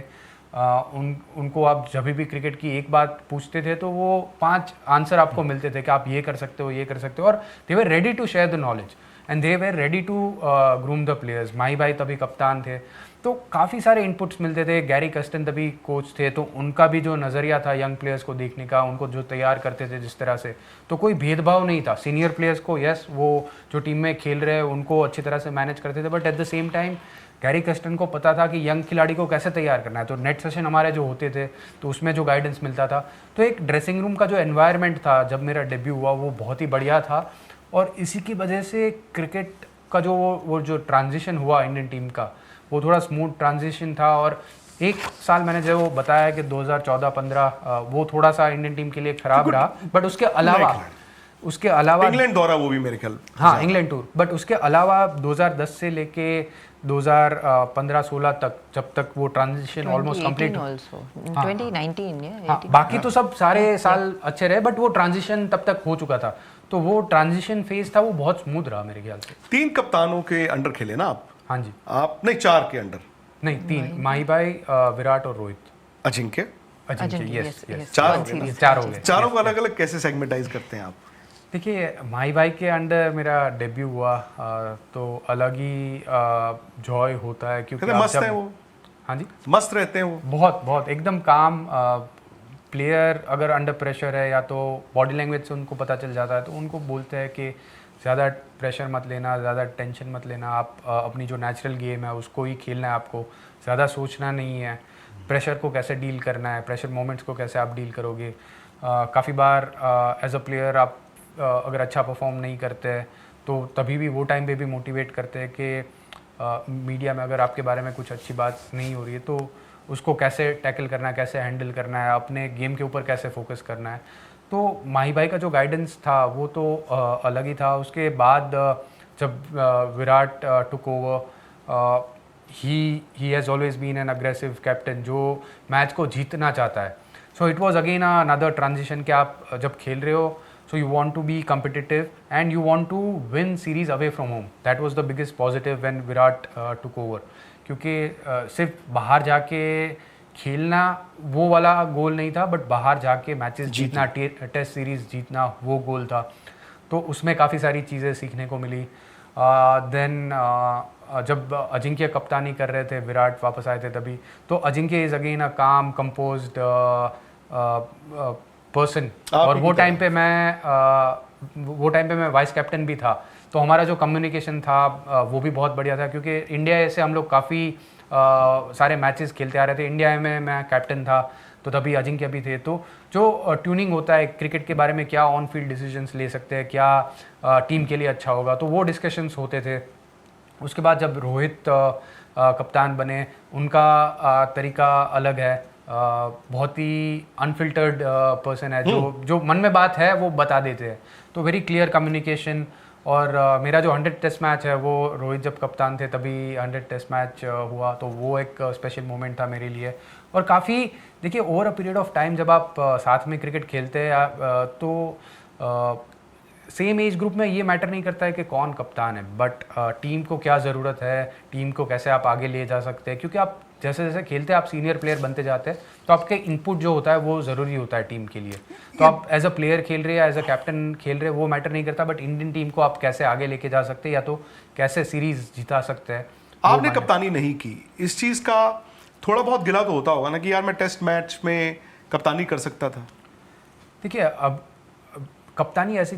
[SPEAKER 5] उनको आप जब भी क्रिकेट की एक बात पूछते थे तो वो 5 आंसर आपको मिलते थे कि आप ये कर सकते हो, ये कर सकते हो, और they were ready to share the knowledge and they were ready to groom the players. Mahi भाई तभी कप्तान थे, तो काफ़ी सारे इनपुट्स मिलते थे। गैरी कस्टन तभी कोच थे, तो उनका भी जो नज़रिया था यंग प्लेयर्स को देखने का, उनको जो तैयार करते थे जिस तरह से, तो कोई भेदभाव नहीं था। सीनियर प्लेयर्स को यस, वो जो टीम में खेल रहे हैं उनको अच्छी तरह से मैनेज करते थे, but at the same time Gary Kirsten को पता था कि यंग खिलाड़ी को कैसे तैयार करना है। तो नेट सेशन हमारे जो होते थे तो उसमें जो गाइडेंस मिलता था, तो एक ड्रेसिंग रूम का जो एनवायरनमेंट था जब मेरा डेब्यू हुआ वो बहुत ही बढ़िया था। और इसी की वजह से क्रिकेट का वो जो ट्रांजिशन हुआ इंडियन टीम का, वो थोड़ा स्मूथ ट्रांजिशन था। और एक साल मैंने जो बताया कि 2014-15 वो थोड़ा सा इंडियन टीम के लिए खराब रहा, बट उसके अलावा
[SPEAKER 4] इंग्लैंड दौरा वो भी मेरे ख्याल,
[SPEAKER 5] हाँ इंग्लैंड टूर, बट उसके अलावा 2010 से लेके 2015-16 तक, जब तक वो ट्रांजिशन ऑलमोस्ट कंप्लीट,
[SPEAKER 3] 2019
[SPEAKER 5] बाकी तो सब सारे साल अच्छे रहे, बट वो ट्रांजिशन तब तक हो चुका था, तो वो ट्रांजिशन फेज था वो बहुत स्मूथ रहा मेरे ख्याल से।
[SPEAKER 4] 3 कप्तानों के अंडर खेले ना आप?
[SPEAKER 5] हाँ जी।
[SPEAKER 4] आप नहीं, 4 के अंडर
[SPEAKER 5] नहीं, 3, माही भाई, विराट और रोहित,
[SPEAKER 4] अजिंक्य,
[SPEAKER 5] यस,
[SPEAKER 4] 4
[SPEAKER 5] हो गए।
[SPEAKER 4] चारों को अलग अलग कैसे सेगमेंटाइज करते हैं आप?
[SPEAKER 5] देखिए, माही भाई के अंडर मेरा डेब्यू हुआ तो अलग ही जॉय होता है, क्योंकि
[SPEAKER 4] मस्त है वो।
[SPEAKER 5] हाँ जी,
[SPEAKER 4] मस्त रहते हैं वो,
[SPEAKER 5] बहुत एकदम काम प्लेयर। अगर अंडर प्रेशर है या तो बॉडी लैंग्वेज से उनको पता चल जाता है, तो उनको बोलते हैं कि ज़्यादा प्रेशर मत लेना, ज़्यादा टेंशन मत लेना, आप अपनी जो नेचुरल गेम है उसको ही खेलना है, आपको ज़्यादा सोचना नहीं है, प्रेशर को कैसे डील करना है, प्रेशर मोमेंट्स को कैसे आप डील करोगे। काफ़ी बार एज अ प्लेयर आप अगर अच्छा परफॉर्म नहीं करते हैं तो तभी भी वो टाइम पे भी मोटिवेट करते हैं कि मीडिया में अगर आपके बारे में कुछ अच्छी बात नहीं हो रही है तो उसको कैसे टैकल करना है, कैसे हैंडल करना है, अपने गेम के ऊपर कैसे फोकस करना है। तो माही भाई का जो गाइडेंस था वो तो अलग ही था। उसके बाद जब Virat took over, he has always been an aggressive captain जो मैच को जीतना चाहता है। सो इट वाज अगेन अनदर ट्रांजिशन कि आप जब खेल रहे हो so you want to be competitive and you want to win series away from home. That was the biggest positive when Virat took over, क्योंकि सिर्फ बाहर जाके खेलना वो वाला गोल नहीं था, बट बाहर जाके मैचेस जीतना, टेस्ट सीरीज जीतना वो गोल था। तो उसमें काफ़ी सारी चीज़ें सीखने को मिली। देन जब अजिंक्य कप्तानी कर रहे थे, विराट वापस आए थे तभी, तो अजिंक्य इज़ अगेन अ काम कंपोज्ड पर्सन। और वो टाइम पे मैं वाइस कैप्टन भी था, तो हमारा जो कम्युनिकेशन था वो भी बहुत बढ़िया था, क्योंकि इंडिया से हम लोग काफ़ी सारे मैचेस खेलते आ रहे थे। इंडिया में मैं कैप्टन था, तो तभी अजिंक्य भी थे। तो जो ट्यूनिंग होता है क्रिकेट के बारे में, क्या ऑन फील्ड डिसीजंस ले सकते हैं, क्या टीम के लिए अच्छा होगा, तो वो डिस्कशंस होते थे। उसके बाद जब रोहित कप्तान बने, उनका तरीका अलग है, बहुत ही अनफिल्टर्ड पर्सन है, जो मन में बात है वो बता देते हैं। तो वेरी क्लियर कम्युनिकेशन। और मेरा जो 100 टेस्ट मैच है वो रोहित जब कप्तान थे तभी 100 टेस्ट मैच हुआ, तो वो एक स्पेशल मोमेंट था मेरे लिए। और काफ़ी देखिए over a period of time जब आप साथ में क्रिकेट खेलते हैं तो सेम एज ग्रुप में ये मैटर नहीं करता है कि कौन कप्तान है, बट टीम को क्या ज़रूरत है, टीम को कैसे आप आगे ले जा सकते हैं। क्योंकि आप जैसे जैसे खेलते हैं आप सीनियर प्लेयर बनते जाते हैं, तो आपके इनपुट जो होता है वो ज़रूरी होता है टीम के लिए। तो आप एज अ प्लेयर खेल रहे हैं या एज अ कैप्टन खेल रहे हैं वो मैटर नहीं करता, बट इंडियन टीम को आप कैसे आगे लेके जा सकते हैं या तो कैसे सीरीज जिता सकते हैं।
[SPEAKER 4] आपने कप्तानी नहीं की, इस चीज़ का थोड़ा बहुत गिला तो होता होगा ना कि यार मैं टेस्ट मैच में कप्तानी कर सकता था।
[SPEAKER 5] देखिए अब कप्तानी ऐसी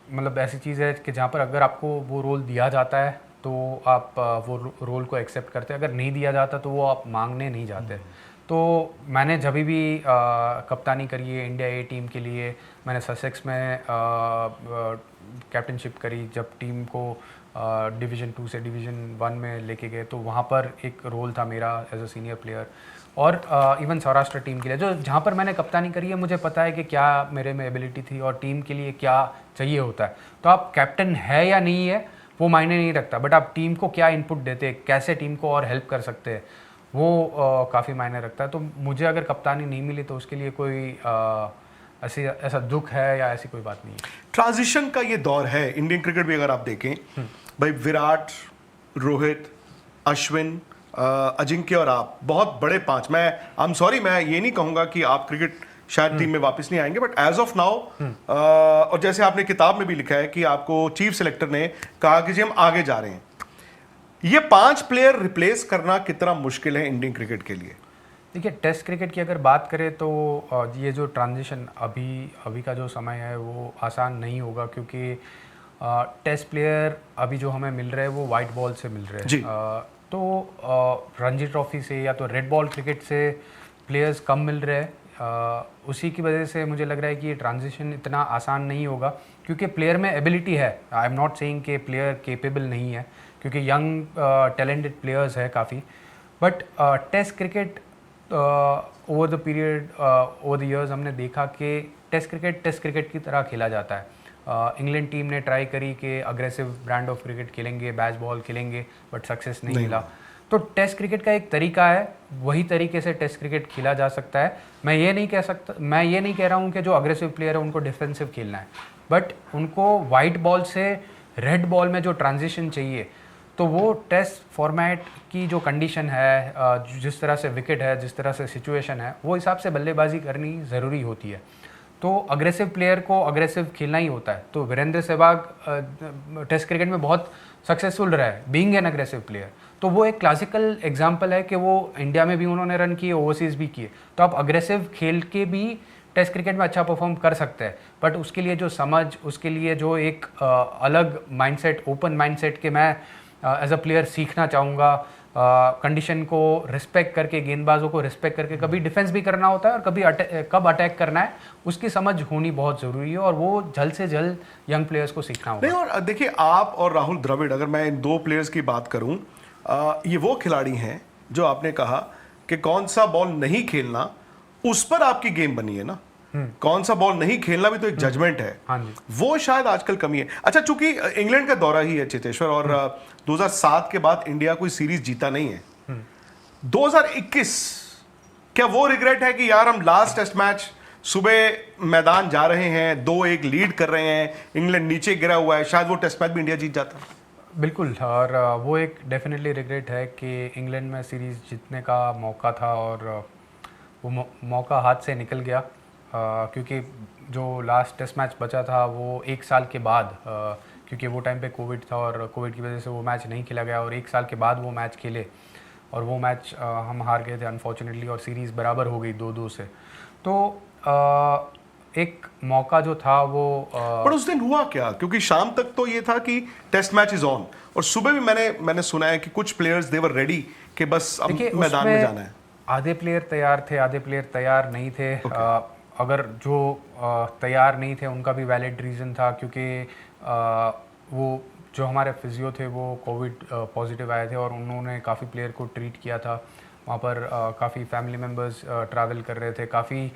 [SPEAKER 5] मतलब ऐसी चीज़ है कि जहाँ पर अगर आपको वो रोल दिया जाता है तो आप वो रोल को एक्सेप्ट करते हैं, अगर नहीं दिया जाता तो वो आप मांगने नहीं जाते। तो मैंने जब भी कप्तानी करी है इंडिया ए टीम के लिए, मैंने ससेक्स में कैप्टनशिप करी, जब टीम को डिवीज़न 2 से डिवीज़न 1 में लेके गए, तो वहाँ पर एक रोल था मेरा एज अ सीनियर प्लेयर। और इवन सौराष्ट्र टीम के लिए जो जहाँ पर मैंने कप्तानी करी है, मुझे पता है कि क्या मेरे में एबिलिटी थी और टीम के लिए क्या चाहिए होता है। तो आप कैप्टन है या नहीं है वो मायने नहीं रखता, बट आप टीम को क्या इनपुट देते हैं, कैसे टीम को और हेल्प कर सकते हैं, वो काफ़ी मायने रखता है। तो मुझे अगर कप्तानी नहीं मिली तो उसके लिए कोई ऐसा दुख है या ऐसी कोई बात नहीं है।
[SPEAKER 4] ट्रांजिशन का ये दौर है इंडियन क्रिकेट भी, अगर आप देखें भाई विराट, रोहित, अश्विन, अजिंक्य और आप बहुत बड़े 5। मैं आई एम सॉरी, मैं ये नहीं कहूंगा कि आप क्रिकेट शायद टीम में वापस नहीं आएंगे, बट एज ऑफ नाउ और जैसे आपने किताब में भी लिखा है कि आपको चीफ सेलेक्टर ने कहा कि जी हम आगे जा रहे हैं, ये 5 प्लेयर रिप्लेस करना कितना मुश्किल है इंडियन क्रिकेट के लिए?
[SPEAKER 5] देखिए टेस्ट क्रिकेट की अगर बात करें तो ये जो ट्रांजिशन अभी का जो समय है वो आसान नहीं होगा, क्योंकि टेस्ट प्लेयर अभी जो हमें मिल रहे हैं वो वाइट बॉल से मिल रहे हैं। तो रणजी ट्रॉफी से या तो रेड बॉल क्रिकेट से प्लेयर्स कम मिल रहे हैं। उसी की वजह से मुझे लग रहा है कि ये ट्रांजिशन इतना आसान नहीं होगा, क्योंकि प्लेयर में एबिलिटी है। आई एम नॉट सेइंग कि प्लेयर केपेबल नहीं है, क्योंकि यंग टैलेंटेड प्लेयर्स है काफ़ी, but test cricket over the period over the years हमने देखा कि टेस्ट क्रिकेट की तरह खेला जाता है। इंग्लैंड टीम ने ट्राई करी कि अग्रेसिव ब्रांड ऑफ क्रिकेट खेलेंगे, बैच बॉल खेलेंगे, बट सक्सेस नहीं मिला। तो टेस्ट क्रिकेट का एक तरीका है, वही तरीके से टेस्ट क्रिकेट खेला जा सकता है। मैं ये नहीं कह रहा हूँ कि जो अग्रेसिव प्लेयर है उनको डिफेंसिव खेलना है, बट उनको वाइट बॉल से रेड बॉल में जो ट्रांजिशन चाहिए, तो वो टेस्ट फॉर्मेट की जो कंडीशन है, जिस तरह से विकेट है, जिस तरह से सिचुएशन है, वो हिसाब से बल्लेबाजी करनी ज़रूरी होती है। तो अग्रेसिव प्लेयर को अग्रेसिव खेलना ही होता है। तो वीरेंद्र सहवाग टेस्ट क्रिकेट में बहुत सक्सेसफुल रहा है बीइंग एन अग्रेसिव प्लेयर। तो वो एक क्लासिकल एग्जांपल है कि वो इंडिया में भी उन्होंने रन किए, ओवरसीज़ भी किए। तो आप अग्रेसिव खेल के भी टेस्ट क्रिकेट में अच्छा परफॉर्म कर सकते हैं, बट उसके लिए जो समझ, उसके लिए जो एक अलग माइंडसेट, ओपन माइंडसेट के मैं एज अ प्लेयर सीखना चाहूँगा, कंडीशन को रिस्पेक्ट करके, गेंदबाजों को रिस्पेक्ट करके, कभी डिफेंस भी करना होता है और कभी कब अटैक करना है, उसकी समझ होनी बहुत ज़रूरी है, और वो जल्द से जल्द यंग प्लेयर्स को सीखना होगा।
[SPEAKER 4] नहीं, और देखिए आप और राहुल द्रविड़, अगर मैं इन 2 प्लेयर्स की बात करूं, ये वो खिलाड़ी हैं जो आपने कहा कि कौन सा बॉल नहीं खेलना उस पर आपकी गेम बनी है ना, कौन सा बॉल नहीं खेलना भी तो एक जजमेंट है।
[SPEAKER 5] हाँ जी।
[SPEAKER 4] वो शायद आजकल कमी है। अच्छा, चूंकि इंग्लैंड का दौरा ही है चेतेश्वर, और 2007 के बाद इंडिया कोई सीरीज जीता नहीं है। 2021 क्या वो रिग्रेट है कि यार हम लास्ट टेस्ट मैच सुबह मैदान जा रहे हैं, 2-1 लीड कर रहे हैं, इंग्लैंड नीचे गिरा हुआ है, शायद वो टेस्ट मैच भी इंडिया जीत जाता?
[SPEAKER 5] बिल्कुल, और वो एक डेफिनेटली रिग्रेट है कि इंग्लैंड में सीरीज़ जीतने का मौका था और वो मौका हाथ से निकल गया, क्योंकि जो लास्ट टेस्ट मैच बचा था वो 1 साल के बाद, क्योंकि वो टाइम पे कोविड था और कोविड की वजह से वो मैच नहीं खेला गया, और 1 साल के बाद वो मैच खेले और वो मैच हम हार गए थे अनफॉर्चुनेटली, और सीरीज़ बराबर हो गई 2-2 से। तो एक मौका जो था वो
[SPEAKER 4] पर उस दिन हुआ क्या? क्योंकि शाम तक तो ये था कि टेस्ट मैच इज ऑन, और सुबह भी मैंने सुना है कि कुछ प्लेयर्स दे वर रेडी कि बस अब मैदान में जाना है।
[SPEAKER 5] आधे प्लेयर तैयार थे, आधे प्लेयर तैयार नहीं थे। अगर जो तैयार नहीं थे उनका भी वैलिड रीज़न था, क्योंकि वो जो हमारे फिजियो थे वो कोविड पॉजिटिव आए थे और उन्होंने काफ़ी प्लेयर को ट्रीट किया था। वहाँ पर काफ़ी फैमिली मेम्बर्स ट्रैवल कर रहे थे, काफ़ी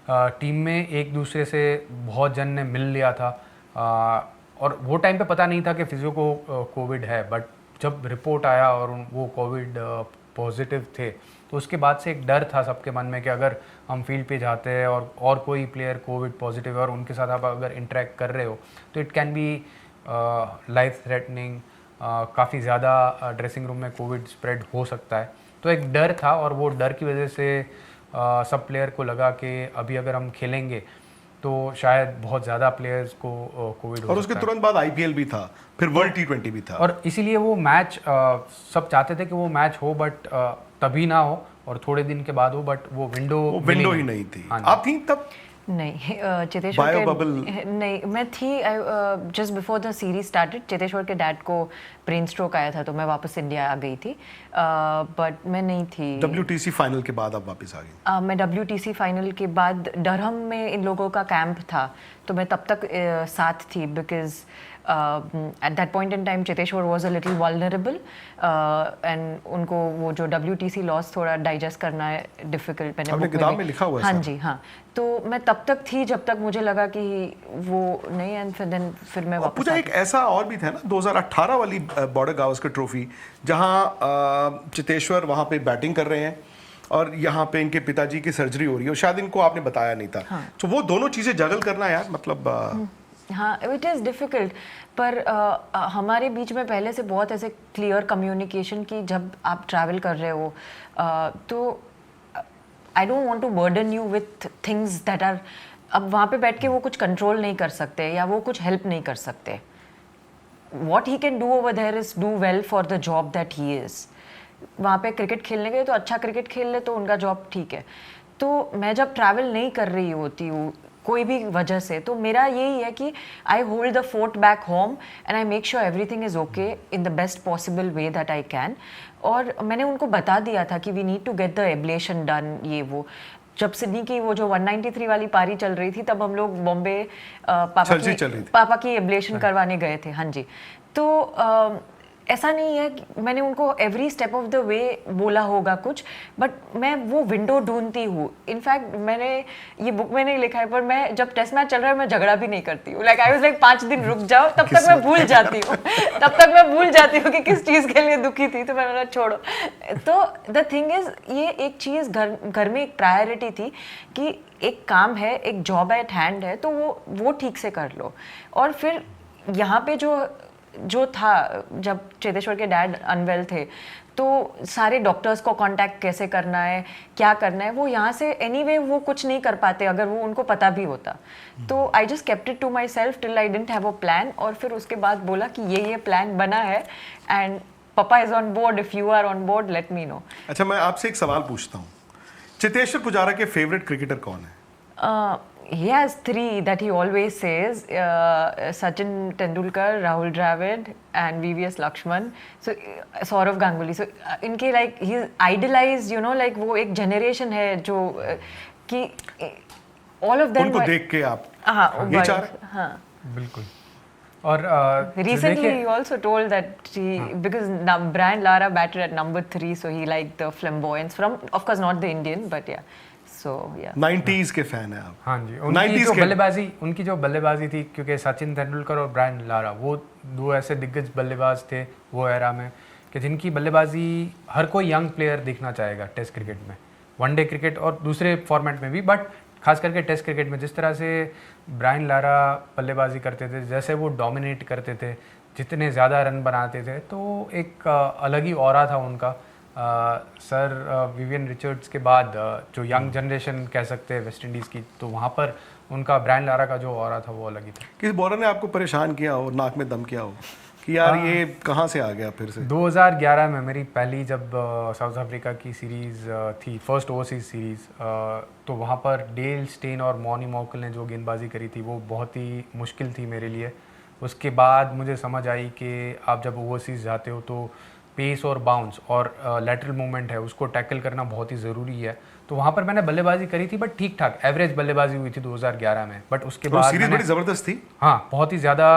[SPEAKER 5] टीम में एक दूसरे से बहुत जन ने मिल लिया था, और वो टाइम पे पता नहीं था कि फिजियो को कोविड है, बट जब रिपोर्ट आया और वो कोविड पॉजिटिव थे तो उसके बाद से एक डर था सबके मन में कि अगर हम फील्ड पे जाते हैं और कोई प्लेयर कोविड पॉजिटिव है और उनके साथ आप अगर इंटरेक्ट कर रहे हो तो it can be life threatening, काफ़ी ज़्यादा ड्रेसिंग रूम में कोविड स्प्रेड हो सकता है। तो एक डर था, और वो डर की वजह से सब प्लेयर को लगा कि अभी अगर हम खेलेंगे तो शायद बहुत ज़्यादा प्लेयर्स को कोविड हो सकता है।
[SPEAKER 4] और उसके तुरंत बाद आईपीएल भी था, फिर वर्ल्ड टी20 भी था,
[SPEAKER 5] और इसीलिए वो मैच सब चाहते थे कि वो मैच हो, बट तभी ना हो और थोड़े दिन के बाद हो, बट वो विंडो
[SPEAKER 4] ही नहीं थी।
[SPEAKER 5] हाँ
[SPEAKER 4] आप थी तब?
[SPEAKER 3] नहीं, चेतेश्वर के नहीं, मैं थी just before the series started. Cheteshwar के डैड को ब्रेन स्ट्रोक आया था तो मैं वापस इंडिया आ गई थी, बट मैं नहीं थी।
[SPEAKER 4] WTC फाइनल के बाद आप वापस आ गई?
[SPEAKER 3] मैं WTC फाइनल के बाद डरहम में इन लोगों का कैंप था तो मैं तब तक साथ थी, because at that point in time Cheteshwar was a little vulnerable and उनको वो जो WTC लॉस थोड़ा डाइजेस्ट करना है डिफिकल्ट। मैंने
[SPEAKER 4] अपने किताब में लिखा हुआ है।
[SPEAKER 3] हाँ जी, हाँ। तो मैं तब तक थी जब तक मुझे लगा कि वो नहीं, एंड फिर मैं वापस।
[SPEAKER 4] पूजा, एक ऐसा और भी था ना 2018 वाली बॉर्डर गावस्कर ट्रॉफी, जहां चितेश्वर वहां पे बैटिंग कर रहे हैं और यहाँ पे इनके पिताजी की सर्जरी हो रही है, और शायद इनको आपने बताया नहीं था।
[SPEAKER 3] हाँ।
[SPEAKER 4] तो वो दोनों चीजें जगल करना यार, मतलब
[SPEAKER 3] हाँ, इट इज़ डिफ़िकल्ट, पर हमारे बीच में पहले से बहुत ऐसे क्लियर कम्युनिकेशन की जब आप ट्रैवल कर रहे हो, तो I don't want to burden you with things that are, अब वहाँ पे बैठ के वो कुछ कंट्रोल नहीं कर सकते या वो कुछ हेल्प नहीं कर सकते। What he can do over there is do well for the job that he is. वहाँ पे क्रिकेट खेलने गए तो अच्छा क्रिकेट खेल ले तो उनका जॉब ठीक है। तो मैं जब ट्रैवल नहीं कर रही होती हूँ कोई भी वजह से, तो मेरा यही है कि I hold the fort back home and I make sure everything is okay in the best possible way that I can. और मैंने उनको बता दिया था कि we need to get the ablation done, ये वो। जब सिडनी की वो जो 193 वाली पारी चल रही थी तब हम लोग बॉम्बे पापा की एब्लेशन करवाने गए थे। हाँ जी। तो ऐसा नहीं है कि मैंने उनको every step of the way बोला होगा कुछ, बट मैं वो विंडो ढूंढती हूँ। इनफैक्ट मैंने ये बुक में नहीं लिखा है, पर मैं जब टेस्ट मैच चल रहा है मैं झगड़ा भी नहीं करती हूँ। लाइक आई वाज लाइक 5 दिन रुक जाओ, तब तक मैं भूल जाती हूँ कि किस चीज़ के लिए दुखी थी, तो मैं बोला छोड़ो। तो द थिंग इज, ये एक चीज़ घर में एक प्रायोरिटी थी कि एक काम है, एक जॉब एट हैंड है, तो वो ठीक से कर लो। और फिर यहाँ पे जो था, जब चेतेश्वर के डैड अनवेल थे तो सारे डॉक्टर्स को कांटेक्ट कैसे करना है, क्या करना है, वो यहाँ से एनीवे वो कुछ नहीं कर पाते अगर वो उनको पता भी होता। तो I just kept it to myself till I didn't have a plan, और फिर उसके बाद बोला कि ये प्लान बना है एंड पापा is on board, if you are on board let me know.
[SPEAKER 4] अच्छा, मैं आपसे एक सवाल पूछता हूँ, चेतेश्वर पुजारा के फेवरेट क्रिकेटर कौन है?
[SPEAKER 3] He has 3 that he always says, Sachin Tendulkar, Rahul Dravid and VVS Lakshman, so Saurav Ganguly. So इनके like he's idealized, you know, like वो एक generation है जो कि all of them
[SPEAKER 4] उनको देख के आप
[SPEAKER 3] ये
[SPEAKER 4] चाह रहे?
[SPEAKER 3] हाँ
[SPEAKER 5] बिल्कुल। और
[SPEAKER 3] recently he also told that because Brian Lara batted at number 3, so he liked the flamboyance from, of course not the Indian, but yeah. सो या
[SPEAKER 4] 90s के फैन है आप?
[SPEAKER 5] हाँ जी,
[SPEAKER 4] 90s के
[SPEAKER 5] उनकी जो बल्लेबाजी थी, क्योंकि सचिन तेंदुलकर और ब्रायन लारा वो दो ऐसे दिग्गज बल्लेबाज थे वो एरा में, कि जिनकी बल्लेबाजी हर कोई यंग प्लेयर देखना चाहेगा टेस्ट क्रिकेट में, वनडे क्रिकेट और दूसरे फॉर्मेट में भी, बट खास करके टेस्ट क्रिकेट में जिस तरह से ब्रायन लारा बल्लेबाजी करते थे, जैसे वो डोमिनेट करते थे, जितने ज़्यादा रन बनाते थे, तो एक अलग ही ऑरा था उनका। सर विवियन रिचर्ड्स के बाद जो यंग जनरेशन कह सकते हैं वेस्ट इंडीज़ की, तो वहाँ पर उनका ब्रायन लारा का जो ऑरा था वो अलग ही था।
[SPEAKER 4] किस बॉलर ने आपको परेशान किया हो, नाक में दम किया हो कि यार ये कहाँ से आ गया फिर से?
[SPEAKER 5] 2011 में मेरी पहली जब साउथ अफ्रीका की सीरीज़ थी, फर्स्ट ओवरसीज सीरीज़, तो वहाँ पर डेल स्टेन और मॉनी मॉकल ने जो गेंदबाजी करी थी वो बहुत ही मुश्किल थी मेरे लिए। उसके बाद मुझे समझ आई कि आप जब ओवरसीज जाते हो तो पेस और बाउंस और लैटरल मूवमेंट है उसको टैकल करना बहुत ही ज़रूरी है। तो वहाँ पर मैंने बल्लेबाजी करी थी, बट ठीक ठाक एवरेज बल्लेबाजी हुई थी 2011 में। बट उसके बाद
[SPEAKER 4] सीरीज बड़ी ज़बरदस्त थी।
[SPEAKER 5] हाँ, बहुत ही ज़्यादा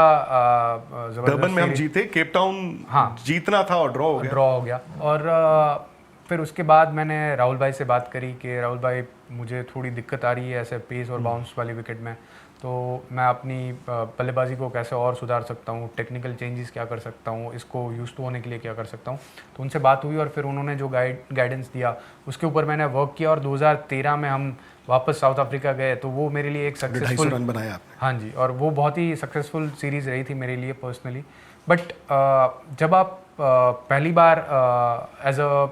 [SPEAKER 4] डरबन में हम जीते, केप टाउन
[SPEAKER 5] हाँ
[SPEAKER 4] जीतना था और ड्रॉ हो गया।
[SPEAKER 5] और फिर उसके बाद मैंने राहुल भाई से बात करी कि राहुल भाई मुझे थोड़ी दिक्कत आ रही है ऐसे पेस और बाउंस वाली विकेट में, तो मैं अपनी बल्लेबाजी को कैसे और सुधार सकता हूँ, टेक्निकल चेंजेस क्या कर सकता हूँ, इसको यूज़ टू होने के लिए क्या कर सकता हूँ। तो उनसे बात हुई और फिर उन्होंने जो गाइडेंस दिया उसके ऊपर मैंने वर्क किया, और 2013 में हम वापस साउथ अफ्रीका गए। तो वो मेरे लिए एक सक्सेसफुल
[SPEAKER 4] रन बनाया आपने।
[SPEAKER 5] हाँ जी, और वो बहुत ही सक्सेसफुल सीरीज़ रही थी मेरे लिए पर्सनली। बट जब आप पहली बार as a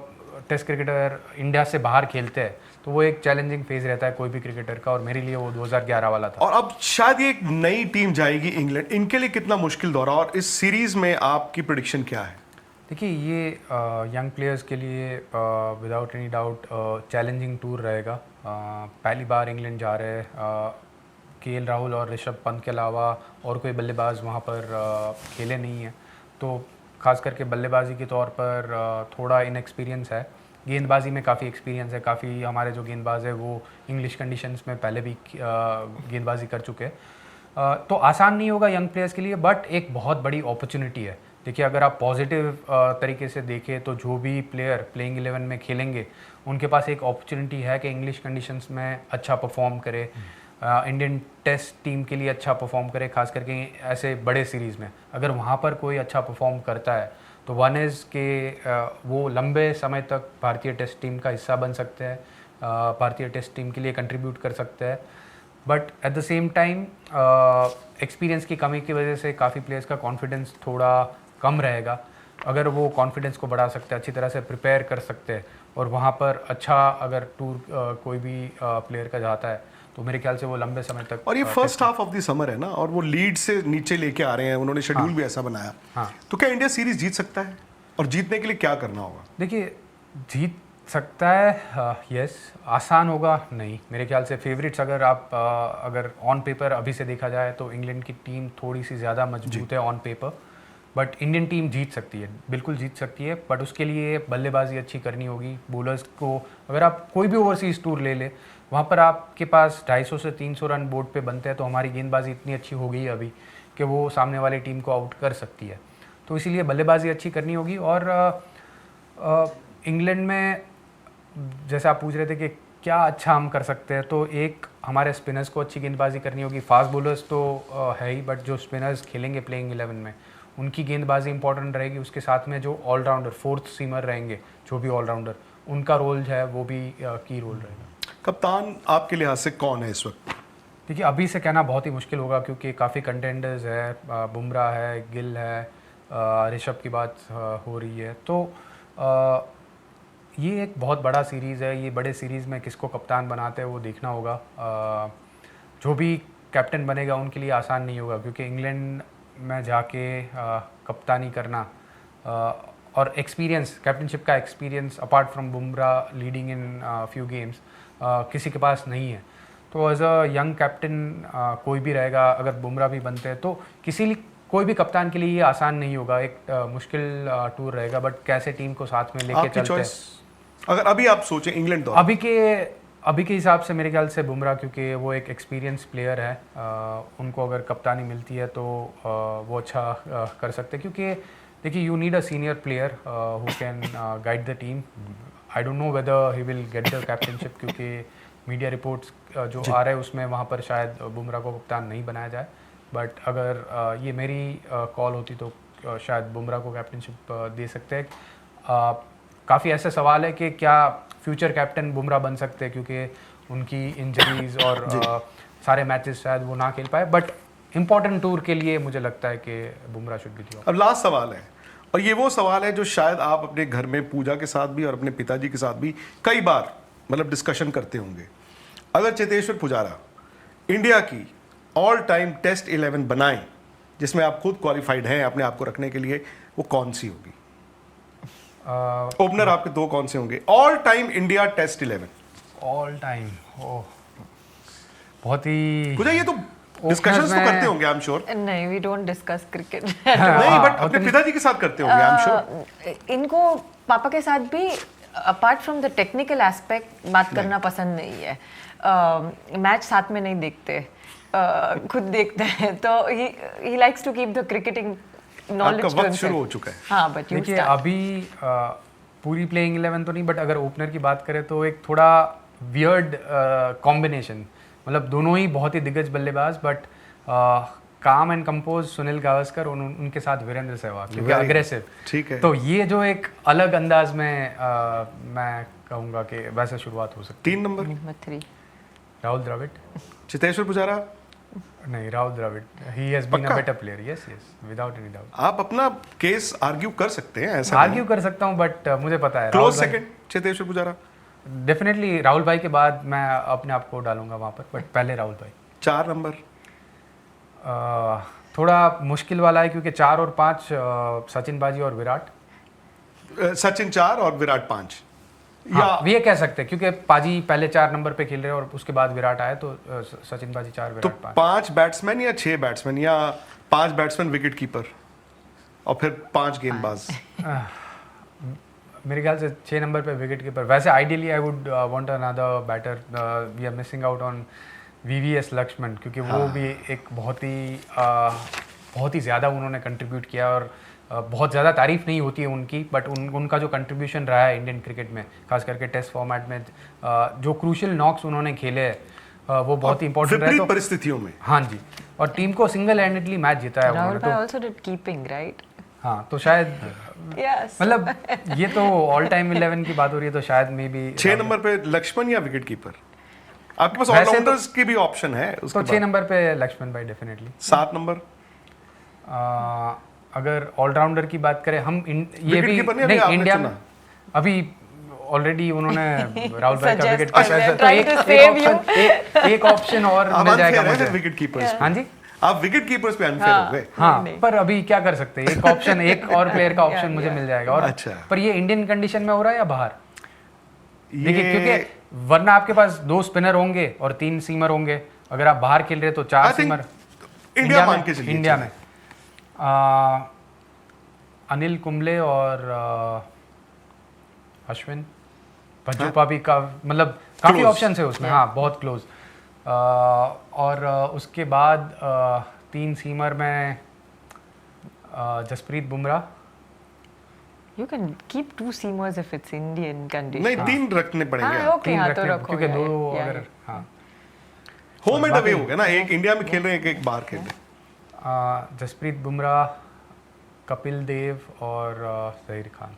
[SPEAKER 5] test cricketer India से बाहर खेलते हैं तो वो एक चैलेंजिंग फेज रहता है कोई भी क्रिकेटर का, और मेरे लिए वो 2011 वाला था।
[SPEAKER 4] और अब शायद ये एक नई टीम जाएगी इंग्लैंड, इनके लिए कितना मुश्किल दौरा, और इस सीरीज में आपकी प्रेडिक्शन क्या है?
[SPEAKER 5] देखिए, ये यंग प्लेयर्स के लिए without any doubt challenging tour रहेगा। पहली बार इंग्लैंड जा रहे हैं, केएल राहुल और ऋषभ पंत के अलावा और कोई बल्लेबाज वहाँ पर खेले नहीं हैं, तो खास करके बल्लेबाजी के तौर पर थोड़ा इनएक्सपीरियंस है। गेंदबाजी में काफ़ी एक्सपीरियंस है, काफ़ी हमारे जो गेंदबाज है वो इंग्लिश कंडीशंस में पहले भी गेंदबाजी कर चुके हैं। तो आसान नहीं होगा यंग प्लेयर्स के लिए, बट एक बहुत बड़ी अपॉर्चुनिटी है। देखिए, अगर आप पॉजिटिव तरीके से देखें तो जो भी प्लेयर प्लेइंग 11 में खेलेंगे उनके पास एक अपॉर्चुनिटी है कि इंग्लिश कंडीशंस में अच्छा परफॉर्म करे, इंडियन टेस्ट टीम के लिए अच्छा परफॉर्म करे, खास करके ऐसे बड़े सीरीज़ में। अगर वहाँ पर कोई अच्छा परफॉर्म करता है तो वन इज़ के वो लंबे समय तक भारतीय टेस्ट टीम का हिस्सा बन सकते हैं, भारतीय टेस्ट टीम के लिए कंट्रीब्यूट कर सकते हैं। But at the same time experience की कमी की वजह से काफ़ी प्लेयर्स का कॉन्फिडेंस थोड़ा कम रहेगा। अगर वो कॉन्फिडेंस को बढ़ा सकते हैं, अच्छी तरह से प्रिपेयर कर सकते हैं, और वहाँ पर अच्छा अगर टूर कोई भी प्लेयर का जाता है तो मेरे ख्याल से वो लंबे समय तक।
[SPEAKER 4] और ये first half of the summer है ना, और वो लीड से नीचे लेके आ रहे हैं, उन्होंने शेड्यूल भी ऐसा बनाया।
[SPEAKER 5] हाँ,
[SPEAKER 4] तो क्या इंडिया सीरीज जीत सकता है, और जीतने के लिए क्या करना होगा?
[SPEAKER 5] देखिए, जीत सकता है, यस। आसान होगा नहीं, मेरे ख्याल से फेवरेट्स अगर आप अगर ऑन पेपर अभी से देखा जाए तो इंग्लैंड की टीम थोड़ी सी ज़्यादा मजबूत है on paper, but Indian team जीत सकती है, बिल्कुल जीत सकती है। बट उसके लिए बल्लेबाजी अच्छी करनी होगी। बॉलर्स को अगर आप कोई भी ओवरसीज टूर ले ले, वहाँ पर आपके पास 250 से 300 रन बोर्ड पे बनते हैं, तो हमारी गेंदबाजी इतनी अच्छी हो गई है अभी कि वो सामने वाली टीम को आउट कर सकती है। तो इसीलिए बल्लेबाजी अच्छी करनी होगी। और इंग्लैंड में जैसे आप पूछ रहे थे कि क्या अच्छा हम कर सकते हैं, तो एक हमारे स्पिनर्स को अच्छी गेंदबाजी करनी होगी। फास्ट बॉलर्स तो है ही, बट जो स्पिनर्स खेलेंगे प्लेइंग 11 में उनकी गेंदबाजी इंपॉर्टेंट रहेगी। उसके साथ में जो ऑलराउंडर फोर्थ सीमर रहेंगे, जो भी ऑलराउंडर, उनका रोल है वो भी की रोल रहेगा।
[SPEAKER 4] कप्तान आपके लिहाज से कौन है इस वक्त?
[SPEAKER 5] देखिए, अभी से कहना बहुत ही मुश्किल होगा क्योंकि काफ़ी कंटेंडर्स है, बुमराह है, गिल है, ऋषभ की बात हो रही है। तो ये एक बहुत बड़ा सीरीज़ है, ये बड़े सीरीज़ में किसको कप्तान बनाते हैं वो देखना होगा। जो भी कैप्टन बनेगा उनके लिए आसान नहीं होगा, क्योंकि इंग्लैंड में जाके कप्तानी करना और एक्सपीरियंस, कैप्टनशिप का experience apart from Bumrah leading in few games किसी के पास नहीं है। तो एज अ यंग कैप्टन कोई भी रहेगा, अगर बुमराह भी बनते हैं तो कोई भी कप्तान के लिए ये आसान नहीं होगा, एक मुश्किल टूर रहेगा। बट कैसे टीम को साथ में लेके चलते हैं,
[SPEAKER 4] अगर अभी आप सोचें इंग्लैंड तो
[SPEAKER 5] अभी के हिसाब से मेरे ख्याल से बुमराह, क्योंकि वो एक एक्सपीरियंस प्लेयर है, उनको अगर कप्तानी मिलती है तो वो अच्छा कर सकते हैं। क्योंकि देखिए, you need a senior player who can guide the team. I don't know whether he will get the captaincy, क्योंकि मीडिया रिपोर्ट्स जो आ रहे हैं उसमें वहाँ पर शायद बुमराह को कप्तान नहीं बनाया जाए, बट अगर ये मेरी कॉल होती तो शायद बुमराह को कैप्टनशिप दे सकते हैं। काफ़ी ऐसे सवाल है कि क्या फ्यूचर कैप्टन बुमराह बन सकते हैं, क्योंकि उनकी इंजरीज और सारे मैचेस शायद वो ना खेल पाए, बट इम्पॉर्टेंट टूर के लिए मुझे लगता है कि बुमराह शुड बी दी।
[SPEAKER 4] अब लास्ट सवाल है, और ये वो सवाल है जो शायद आप अपने घर में पूजा के साथ भी और अपने पिताजी के साथ भी कई बार मतलब डिस्कशन करते होंगे। अगर चेतेश्वर पुजारा इंडिया की ऑल टाइम टेस्ट 11 बनाएं जिसमें आप खुद क्वालिफाइड हैं अपने आप को रखने के लिए, वो कौन सी होगी? ओपनर आपके दो कौन से होंगे all time India test 11?
[SPEAKER 5] All time बहुत ही
[SPEAKER 4] पूजा, ये तो डिस्कशंस तो करते होंगे आई एम श्योर।
[SPEAKER 3] नहीं, वी डोंट डिस्कस क्रिकेट।
[SPEAKER 4] नहीं, बट अपने पिताजी के साथ करते होंगे आई एम श्योर।
[SPEAKER 3] इनको पापा के साथ भी apart from the technical aspect बात करना पसंद नहीं है। मैच साथ में नहीं देखते, खुद देखते हैं, तो ही likes to keep the cricketing knowledge.
[SPEAKER 4] आपका वक्त शुरू हो चुका है।
[SPEAKER 3] हाँ, बट यू
[SPEAKER 5] देखिए अभी पूरी प्लेइंग 11 तो नहीं, बट अगर ओपनर की बात करें तो एक थोड़ा वियर्ड कॉम्बिनेशन, मतलब दोनों ही बहुत ही दिग्गज बल्लेबाज, बट काम एंड कंपोज सुनील गावस्कर और उनके साथ वीरेंद्र सहवाग, क्योंकि अग्रेसिव।
[SPEAKER 4] ठीक है,
[SPEAKER 5] तो ये जो एक अलग अंदाज में मैं कहूँगा कि वैसे शुरुआत हो सकती
[SPEAKER 4] 3 नंबर
[SPEAKER 3] नंबर 3
[SPEAKER 5] राहुल द्रविड़।
[SPEAKER 4] चेतेश्वर पुजारा
[SPEAKER 5] नहीं, राहुल द्रविड़, ही has been a better player, yes without any doubt.
[SPEAKER 4] आप अपना केस आर्ग्यू कर सकते हैं, ऐसा
[SPEAKER 5] आर्ग्यू कर सकता हूँ, बट मुझे पता है
[SPEAKER 4] close second Cheteshwar Pujara.
[SPEAKER 5] Definitely Rahul भाई के बाद मैं अपने आप को डालूंगा वहाँ पर, बट पहले राहुल भाई।
[SPEAKER 4] 4 नंबर
[SPEAKER 5] थोड़ा मुश्किल वाला है, क्योंकि 4 और 5 सचिन बाजी और विराट।
[SPEAKER 4] सचिन 4 और विराट 5,
[SPEAKER 5] हाँ, ये कह सकते हैं, क्योंकि पाजी पहले 4 नंबर पे खेल रहे हैं और उसके बाद विराट आए, तो सचिन बाजी 4,
[SPEAKER 4] तो
[SPEAKER 5] विराट 5।
[SPEAKER 4] 5 बैट्समैन या 6 बैट्समैन या 5 बैट्समैन विकेट कीपर और फिर 5 गेंदबाज?
[SPEAKER 5] मेरे ख्याल से 6 नंबर पे विकेट कीपर। वैसे ideally I would want another batter, we are missing out on VVS Laxman, क्योंकि वो भी एक बहुत ही ज़्यादा उन्होंने कंट्रीब्यूट किया, और बहुत ज़्यादा तारीफ नहीं होती है उनकी, बट उनका जो कंट्रीब्यूशन रहा है इंडियन क्रिकेट में, खास करके टेस्ट फॉर्मेट में, जो क्रूशियल नॉक्स उन्होंने खेले हैं वो बहुत ही इंपॉर्टेंट रहे। तो
[SPEAKER 4] परिस्थितियों में,
[SPEAKER 5] हाँ जी, और टीम को सिंगल हैंडेडली मैच जिताया
[SPEAKER 3] राहुल भाई
[SPEAKER 5] उन्होंने।
[SPEAKER 3] Also did keeping, right?
[SPEAKER 5] हाँ, तो शायद
[SPEAKER 3] यस,
[SPEAKER 5] मतलब ये तो ऑल टाइम 11 की बात हो रही है, तो शायद मे बी
[SPEAKER 4] 6 नंबर पे लक्ष्मण या विकेट कीपर? आपके पास
[SPEAKER 5] वैसे
[SPEAKER 4] ऑलराउंडर्स की भी ऑप्शन है उसके
[SPEAKER 5] तो 6 नंबर पे लक्ष्मण भाई डेफिनेटली।
[SPEAKER 4] 7 नंबर
[SPEAKER 5] अगर ऑलराउंडर की बात करें हम ये भी
[SPEAKER 4] कीपर नहीं,
[SPEAKER 5] नहीं,
[SPEAKER 4] आपने
[SPEAKER 5] इंडिया
[SPEAKER 4] चुना।
[SPEAKER 5] में अभी ऑलरेडी उन्होंने राहुल भाई का
[SPEAKER 3] Suggest
[SPEAKER 5] विकेट
[SPEAKER 3] कर
[SPEAKER 5] कीपर,
[SPEAKER 3] रहे हैं,
[SPEAKER 5] तो
[SPEAKER 3] trying to save
[SPEAKER 5] एक ऑप्शन और मिल जाएगा मुझे।
[SPEAKER 4] विकेट कीपर्स,
[SPEAKER 5] हाँ जी,
[SPEAKER 4] आप विकेट कीपर्स पे अनफेयर हो गए।
[SPEAKER 5] हाँ,
[SPEAKER 3] नहीं।
[SPEAKER 5] पर अभी क्या कर सकते हैं, एक ऑप्शन, एक और प्लेयर का ऑप्शन मुझे मिल जाएगा। और
[SPEAKER 4] अच्छा।
[SPEAKER 5] पर ये इंडियन कंडीशन में हो रहा है या बाहर? देखिए,
[SPEAKER 4] ये
[SPEAKER 5] क्योंकि वरना आपके पास 2 स्पिनर होंगे और 3 सीमर होंगे, अगर आप बाहर खेल रहे तो 4
[SPEAKER 4] I think
[SPEAKER 5] सीमर।
[SPEAKER 4] इंडिया मान के चलिए,
[SPEAKER 5] इंडिया में अनिल कुंबले और अश्विन भज्जूपा भी का, मतलब काफ़ी
[SPEAKER 4] Close.
[SPEAKER 5] ऑप्शन है उसमें, हाँ बहुत क्लोज। और उसके बाद 3 सीमर में Jasprit Bumrah.
[SPEAKER 3] You can keep 2 seamers if it's Indian condition.
[SPEAKER 4] नहीं, 3 रखने पड़ेंगे।
[SPEAKER 3] हाँ,
[SPEAKER 4] आप।
[SPEAKER 3] okay, हाँ, तो रखो,
[SPEAKER 5] क्योंकि
[SPEAKER 3] yeah,
[SPEAKER 5] 2
[SPEAKER 3] yeah,
[SPEAKER 5] अगर
[SPEAKER 3] yeah.
[SPEAKER 5] हाँ,
[SPEAKER 4] होम एंड अवे हो गया ना, एक इंडिया में खेल रहे हैं, एक बाहर खेल रहे हैं।
[SPEAKER 5] जसप्रीत बुमराह, कपिल देव और जहीर खान।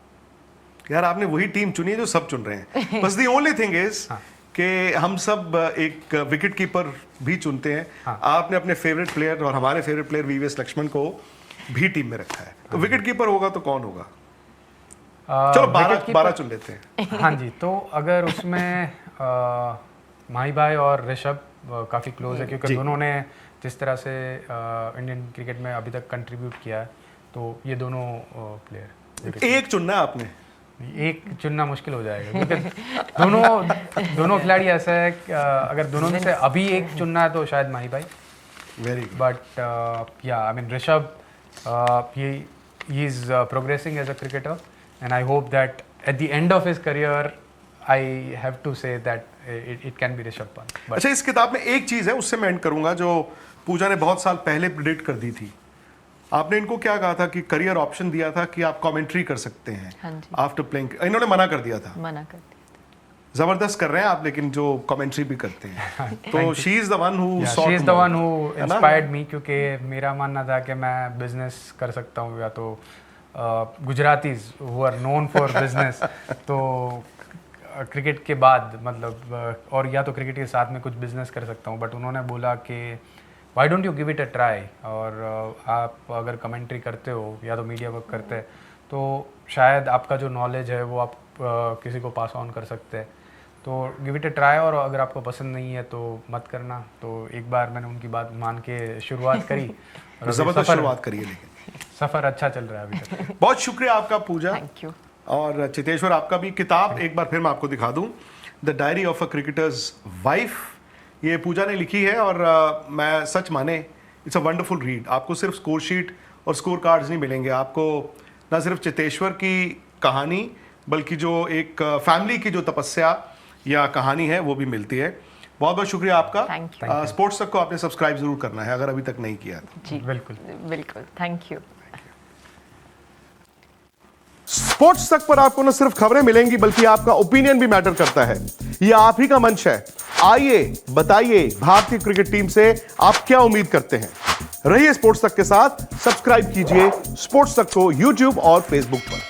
[SPEAKER 4] यार आपने वही टीम चुनी है जो सब चुन रहे हैं। बस दी ओनली थिंग इज कि हम सब एक विकेट कीपर भी चुनते हैं। आपने अपने फेवरेट प्लेयर और हमारे फेवरेट प्लेयर VVS लक्ष्मण को भी टीम में रखा है, तो विकेट कीपर होगा तो कौन होगा? चलो 12 चुन लेते हैं।
[SPEAKER 5] हाँ जी, तो अगर उसमें माही भाई और ऋषभ काफ़ी क्लोज है, क्योंकि दोनों ने जिस तरह से इंडियन क्रिकेट में अभी तक कंट्रीब्यूट किया है, तो ये दोनों प्लेयर।
[SPEAKER 4] एक चुनना है आपने,
[SPEAKER 5] एक चुनना मुश्किल हो जाएगा, क्योंकि दोनों खिलाड़ी ऐसा है कि अगर दोनों में से अभी एक चुनना है तो शायद माही भाई।
[SPEAKER 4] वेरी
[SPEAKER 5] बट या I mean Rishabh, he is progressing as a cricketer, and I hope that at the end of his career I have to say that it can be Rishabh Pant. But
[SPEAKER 4] अच्छा, इस किताब में एक चीज है, उससे मैं एंड करूंगा, जो पूजा ने बहुत साल पहले प्रेडिक्ट कर दी थी। आपने इनको क्या कहा था कि करियर ऑप्शन दिया था कि आप कमेंट्री कर सकते हैं
[SPEAKER 3] हाँ जी।
[SPEAKER 4] आफ्टर प्लेइंग, इन्होंने मना कर दिया था।
[SPEAKER 3] मना कर दिया।
[SPEAKER 4] जबरदस्त कर रहे हैं आप, लेकिन जो कमेंट्री भी करते हैं तो she is the one who
[SPEAKER 5] she is the one who inspired me, क्योंकि मेरा मानना था कि मैं बिजनेस कर सकता हूँ, या तो Gujaratis who are known for business, तो क्रिकेट के बाद मतलब और या तो क्रिकेट के साथ में कुछ बिजनेस कर सकता हूँ, बट उन्होंने बोला कि why don't you give it a try, और आप अगर कमेंट्री करते हो या तो मीडिया वर्क करते हैं तो शायद आपका जो नॉलेज है वो आप किसी को पास ऑन कर सकते हैं, तो गिव इट अ ट्राई, और अगर आपको पसंद नहीं है तो मत करना। तो एक बार मैंने उनकी बात मान के शुरुआत करी और अभी
[SPEAKER 4] जबरदस्त शुरुआत करी है, लेकिन
[SPEAKER 5] सफ़र अच्छा चल रहा है अभी तक।
[SPEAKER 4] बहुत शुक्रिया आपका पूजा।
[SPEAKER 3] Thank you.
[SPEAKER 4] और चितेश्वर, आपका भी किताब एक बार फिर मैं आपको दिखा दूं, the diary of a cricketer's wife, ये पूजा ने लिखी है, और मैं सच माने इट्स अ वंडरफुल रीड। आपको सिर्फ स्कोर शीट और स्कोर कार्ड्स नहीं मिलेंगे, आपको ना सिर्फ चितेश्वर की कहानी बल्कि जो एक फैमिली की जो तपस्या या कहानी है वो भी मिलती है। बहुत बहुत शुक्रिया आपका।
[SPEAKER 3] Thank you.
[SPEAKER 4] स्पोर्ट्स तक को आपने सब्सक्राइब जरूर करना है अगर अभी तक नहीं किया तो।
[SPEAKER 3] जी
[SPEAKER 5] बिल्कुल
[SPEAKER 3] बिल्कुल, थैंक यू।
[SPEAKER 4] स्पोर्ट्स तक पर आपको न सिर्फ खबरें मिलेंगी बल्कि आपका ओपिनियन भी मैटर करता है। ये आप ही का मंच है। आइए बताइए भारतीय क्रिकेट टीम से आप क्या उम्मीद करते हैं। रहिए स्पोर्ट्स तक के साथ, सब्सक्राइब कीजिए स्पोर्ट्स तक को यूट्यूब और फेसबुक पर।